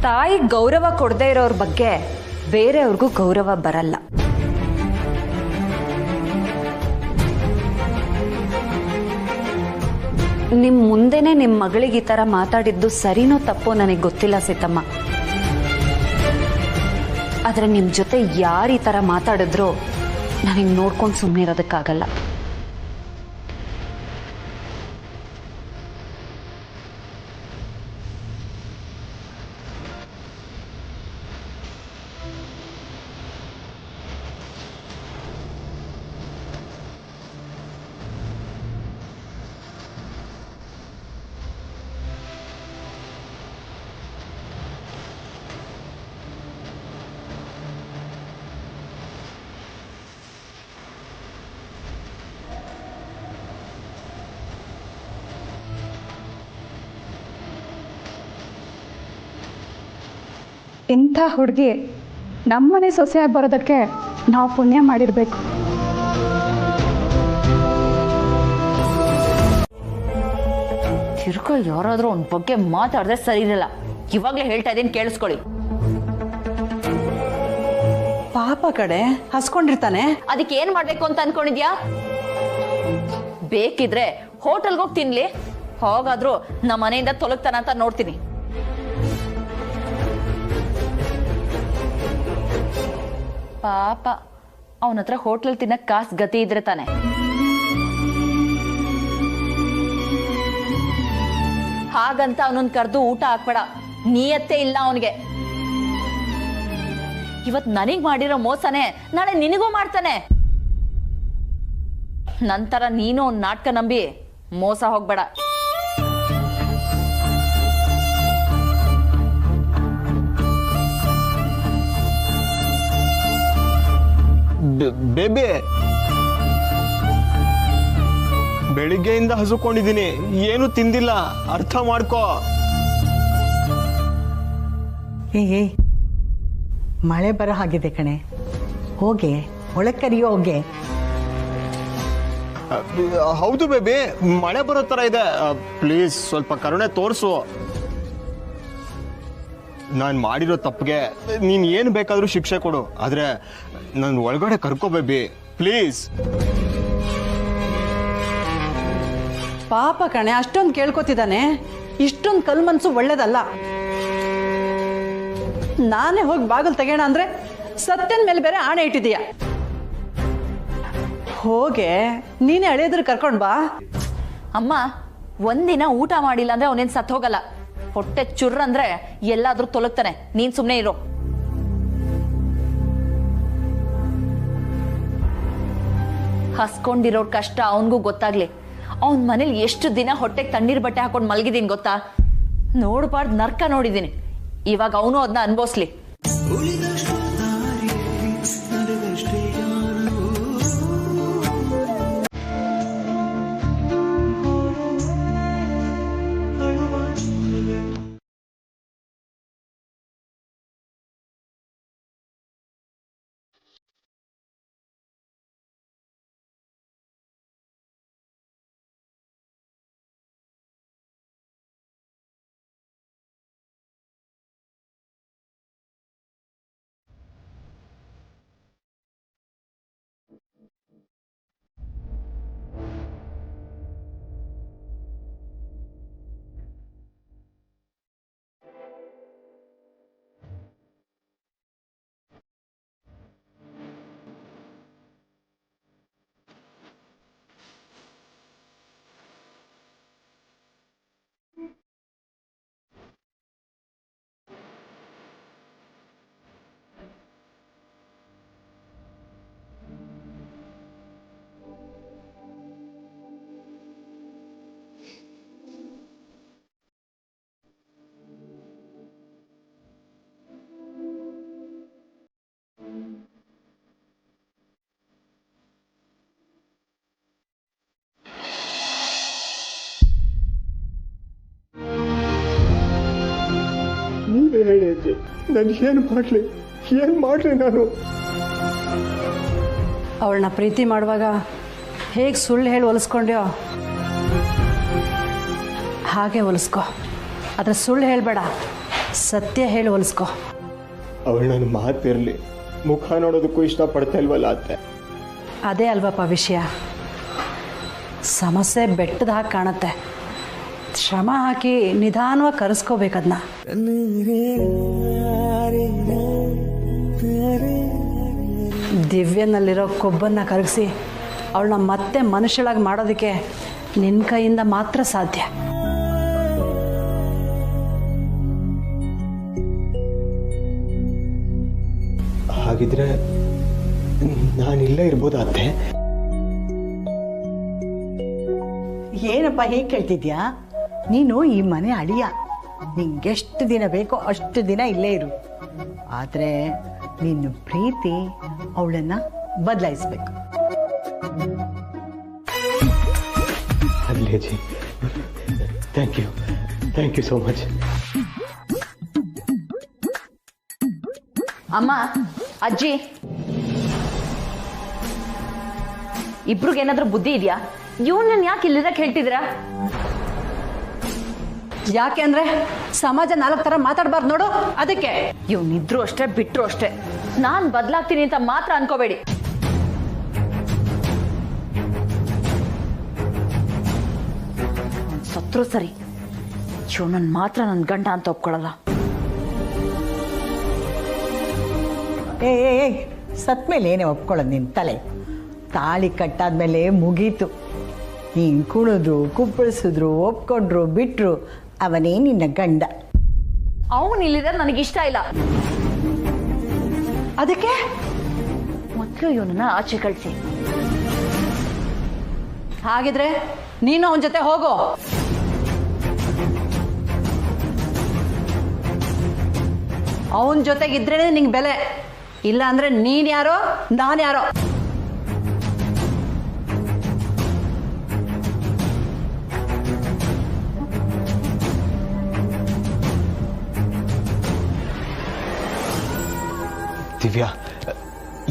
ತಾಯಿ ಗೌರವ ಕೊಡದೇ ಇರೋರ ಬಗ್ಗೆ ಬೇರೆಯವ್ರಿಗೂ ಗೌರವ ಬರಲ್ಲ. ನಿಮ್ ಮುಂದೆನೆ ನಿಮ್ ಮಗಳಿಗೆ ಈ ತರ ಮಾತಾಡಿದ್ದು ಸರಿನೋ ತಪ್ಪೋ ನನಗೆ ಗೊತ್ತಿಲ್ಲ ಸೀತಮ್ಮ. ಆದ್ರೆ ನಿಮ್ ಜೊತೆ ಯಾರು ಈ ತರ ಮಾತಾಡಿದ್ರು ನನಗೆ ನೋಡ್ಕೊಂಡು ಸುಮ್ಮನೆ ಇರೋದಕ್ಕಾಗಲ್ಲ. ಇಂಥ ಹುಡುಗಿ ನಮ್ಮನೆ ಸೊಸೆಯಾಗಿ ಬರೋದಕ್ಕೆ ನಾವು ಪುಣ್ಯ ಮಾಡಿರ್ಬೇಕು. ತಿರ್ಕೊ ಯಾರಾದ್ರೂ ಅವನ ಬಗ್ಗೆ ಮಾತಾಡಿದ್ರೆ ಸರಿ ಇರಲ್ಲ. ಇವಾಗ್ಲೇ ಹೇಳ್ತಾ ಇದ್ದೀನಿ, ಕೇಳಿಸ್ಕೊಳ್ಳಿ. ಪಾಪ ಕಡೆ ಹಸ್ಕೊಂಡಿರ್ತಾನೆ. ಅದಕ್ಕೆ ಏನ್ ಮಾಡ್ಬೇಕು ಅಂತ ಅನ್ಕೊಂಡಿದ್ಯಾ? ಬೇಕಿದ್ರೆ ಹೋಟೆಲ್ಗೆ ಹೋಗಿ ತಿನ್ಲಿ, ಹೋಗಾದ್ರೂ ನಮ್ಮ ಮನೆಯಿಂದ ತೊಲಗ್ತಾನ ಅಂತ ನೋಡ್ತೀನಿ. ಪಾಪ ಅವನ ಹತ್ರ ಹೋಟ್ಲಲ್ ತಿನ್ನಕ್ ಕಾಸು ಗತಿ ಇದ್ರೆ ತಾನೆ. ಹಾಗಂತ ಅವನನ್ನ ಕರೆದು ಊಟ ಹಾಕ್ಬೇಡ, ನೀಯತ್ತೇ ಇಲ್ಲ ಅವನಿಗೆ. ಇವತ್ ನನಗ್ ಮಾಡಿರೋ ಮೋಸನೇ ನಾಳೆ ನಿನಗೂ ಮಾಡ್ತಾನೆ. ನಂತರ ನೀನು ಅವ್ನ ನಾಟಕ ನಂಬಿ ಮೋಸ ಹೋಗ್ಬೇಡ. ಬೇಬಿ, ಬೆಳಿಗ್ಗೆಯಿಂದ ಹಸುಕೊಂಡಿದ್ದೀನಿ, ಏನು ತಿಂದಿಲ್ಲ, ಅರ್ಥ ಮಾಡ್ಕೋ. ಏ ಮಳೆ ಬರೋ ಹಾಗಿದೆ ಕಣೆ, ಹೋಗೆ ಒಳಗೆ ಕರಿಯೋ ಹೋಗೆ. ಹೌದು ಬೇಬಿ, ಮಳೆ ಬರೋ ಥರ ಇದೆ. ಪ್ಲೀಸ್ ಸ್ವಲ್ಪ ಕರುಣೆ ತೋರಿಸು. ನಾನು ಮಾಡಿರೋ ತಪ್ಪಿಗೆ ನೀನು ಏನು ಬೇಕಾದರೂ ಶಿಕ್ಷೆ ಕೊಡು, ಆದರೆ ನಾನು ಒಳಗಡೆ ಕರ್ಕೋ ಬೇಬಿ, ಪ್ಲೀಸ್. ಪಾಪ ಕಣೆ, ಅಷ್ಟೊಂದು ಕೇಳ್ಕೊತಿದ್ದಾನೆ. ಇಷ್ಟೊಂದು ಕಲ್ ಮನ್ಸು ಒಳ್ಳೇದಲ್ಲ. ನಾನೇ ಹೋಗಿ ಬಾಗಿಲು ತೆಗೋಣ ಅಂದ್ರೆ ಸತ್ಯನ ಮೇಲೆ ಬೇರೆ ಆಣೆ ಇಟ್ಟಿದೀಯ. ಹೋಗೆ ನೀನೇ ಅಳಿಯದ್ರ ಕರ್ಕೊಂಡ್ ಬಾ. ಅಮ್ಮ, ಒಂದಿನ ಊಟ ಮಾಡಿಲ್ಲ ಅಂದ್ರೆ ಅವನೇನ್ ಸತ್ ಹೋಗಲ್ಲ. ಹೊಟ್ಟೆ ಚುರ್ರ ಅಂದ್ರೆ ಎಲ್ಲಾದ್ರೂ ತೊಲಗ್ತಾನೆ. ನೀನ್ ಸುಮ್ನೆ ಇರೋ. ಹಸ್ಕೊಂಡಿರೋರ್ ಕಷ್ಟ ಅವನ್ಗೂ ಗೊತ್ತಾಗ್ಲಿ. ಅವನ್ ಮನೇಲಿ ಎಷ್ಟು ದಿನ ಹೊಟ್ಟೆಗೆ ತಣ್ಣೀರ್ ಬಟ್ಟೆ ಹಾಕೊಂಡ್ ಮಲಗಿದೀನಿ ಗೊತ್ತಾ? ನೋಡ್ಬಾರ್ದು ನರ್ಕ ನೋಡಿದೀನಿ. ಇವಾಗ ಅವನು ಅದನ್ನ ಅನ್ಭವಿಸ್ಲಿ. ನೀವೇ ಹೇಳಿ ಅಜ್ಜಿ, ನಾನು ಏನು ಮಾಡಲಿ ನಾನು? ಅವಳನ್ನ ಪ್ರೀತಿ ಮಾಡುವಾಗ ಹೇಗೆ ಸುಳ್ಳು ಹೇಳಿ ಹೊಲಿಸ್ಕೊಂಡ್ಯೋ ಹಾಗೆ ಹೊಲಿಸ್ಕೊ. ಆದರೆ ಸುಳ್ಳು ಹೇಳಬೇಡ, ಸತ್ಯ ಹೇಳಿ ಹೊಲಿಸ್ಕೊ. ಅವಳು ನನ್ನ ಮಾತಿರಲಿ, ಮುಖ ನೋಡೋದಕ್ಕೂ ಇಷ್ಟಪಡ್ತಾ ಇಲ್ವಲ್ಲ ಅತ್ತೆ. ಅದೇ ಅಲ್ವಪ್ಪ ವಿಷಯ. ಸಮಸ್ಯೆ ಬೆಟ್ಟದ ಹಾಗೆ ಕಾಣುತ್ತೆ, ಶ್ರಮ ಹಾಕಿ ನಿಧಾನವಾಗಿ ಕರೆಸ್ಕೋಬೇಕದನ್ನ. ದಿವ್ಯನಲ್ಲಿರೋ ಕೊಬ್ಬನ್ನು ಕರಗಿಸಿ ಅವಳನ್ನ ಮತ್ತೆ ಮನುಷ್ಯಳಾಗಿ ಮಾಡೋದಕ್ಕೆ ನಿನ್ನ ಕೈಯಿಂದ ಮಾತ್ರ ಸಾಧ್ಯ. ಹಾಗಿದ್ರೆ ನಾನಿಲ್ಲೇ ಇರ್ಬೋದಾ ಅತ್ತೆ? ಏನಪ್ಪ ಹೇಗೆ ಕೇಳ್ತಿದ್ಯಾ? ನೀನು ಈ ಮನೆ ಅಳಿಯ, ನಿಂಗೆಷ್ಟು ದಿನ ಬೇಕೋ ಅಷ್ಟು ದಿನ ಇಲ್ಲೇ ಇರು. ಆದರೆ ನಿನ್ನ ಪ್ರೀತಿ ಅವಳನ್ನು ಬದಲಾಯಿಸ್ಬೇಕು. ಅಜ್ಜಿ, ಥ್ಯಾಂಕ್ ಯು ಸೋ ಮಚ್. ಅಮ್ಮ, ಅಜ್ಜಿ, ಇಬ್ರಿಗೇನಾದ್ರೂ ಬುದ್ಧಿ ಇದೆಯಾ? ಇವನನ್ನ ಯಾಕೆ ಇಲ್ಲಿರಕ್ಕೆ ಹೇಳ್ತಿದ್ದೀರಾ? ಯಾಕೆ ಅಂದ್ರೆ ಸಮಾಜ 4 ಥರ ಮಾತಾಡಬಾರ್ದು ನೋಡು, ಅದಕ್ಕೆ. ಇವನಿದ್ರು ಅಷ್ಟೇ, ಬಿಟ್ರು ಅಷ್ಟೇ. ನಾನ್ ಬದಲಾಗ್ತೀನಿ ಅಂತ ಮಾತ್ರ ಅನ್ಕೋಬೇಡಿ. ಸತ್ರು ಸರಿ, ಇವನನ್ನ ಮಾತ್ರ ನನ್ನ ಗಂಡ ಅಂತ ಒಪ್ಕೊಳ್ಳಲ್ಲ. ಏ ಸತ್ ಮೇಲೆ ಏನೇ ಒಪ್ಕೊಳ್ಳೋದು ನಿನ್ನ ತಲೆ? ತಾಳಿ ಕಟ್ಟಾದ್ಮೇಲೆ ಮುಗೀತು. ನೀನು ಕುಣಿದ್ರು ಕುಪ್ಪಳಿಸಿದ್ರು ಒಪ್ಕೊಂಡ್ರು ಬಿಟ್ರು ಅವನೇ ನಿನ್ನ ಗಂಡ. ಅವನು ಇಲ್ಲಿದ್ರೆ ನನಗಿಷ್ಟ ಇಲ್ಲ. ಅದಕ್ಕೆ ಮೊದಲು ಇವನನ್ನ ಆಚೆ ಕಳಿಸಿ. ಹಾಗಿದ್ರೆ ನೀನು ಅವನ ಜೊತೆ ಹೋಗೋ. ಅವನ ಜೊತೆಗಿದ್ರೇನೆ ನಿಂಗೆ ಬೆಲೆ, ಇಲ್ಲ ಅಂದ್ರೆ ನೀನ್ ಯಾರೋ ನಾನು ಯಾರೋ. ದಿವ್ಯಾ,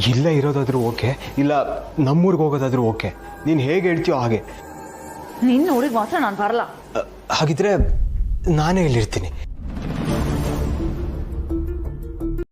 ಇಲ್ಲೇ ಇರೋದಾದ್ರೂ ಓಕೆ, ಇಲ್ಲ ನಮ್ಮೂರಿಗೆ ಹೋಗೋದಾದ್ರೂ ಓಕೆ. ನೀನು ಹೇಗೆ ಹೇಳ್ತೀಯೋ ಹಾಗೆ. ನಿನ್ನ ಊರಿಗೆ ಮಾತ್ರ ನಾನು ಬರಲ್ಲ. ಹಾಗಿದ್ರೆ ನಾನೇ ಇಲ್ಲಿರ್ತೀನಿ.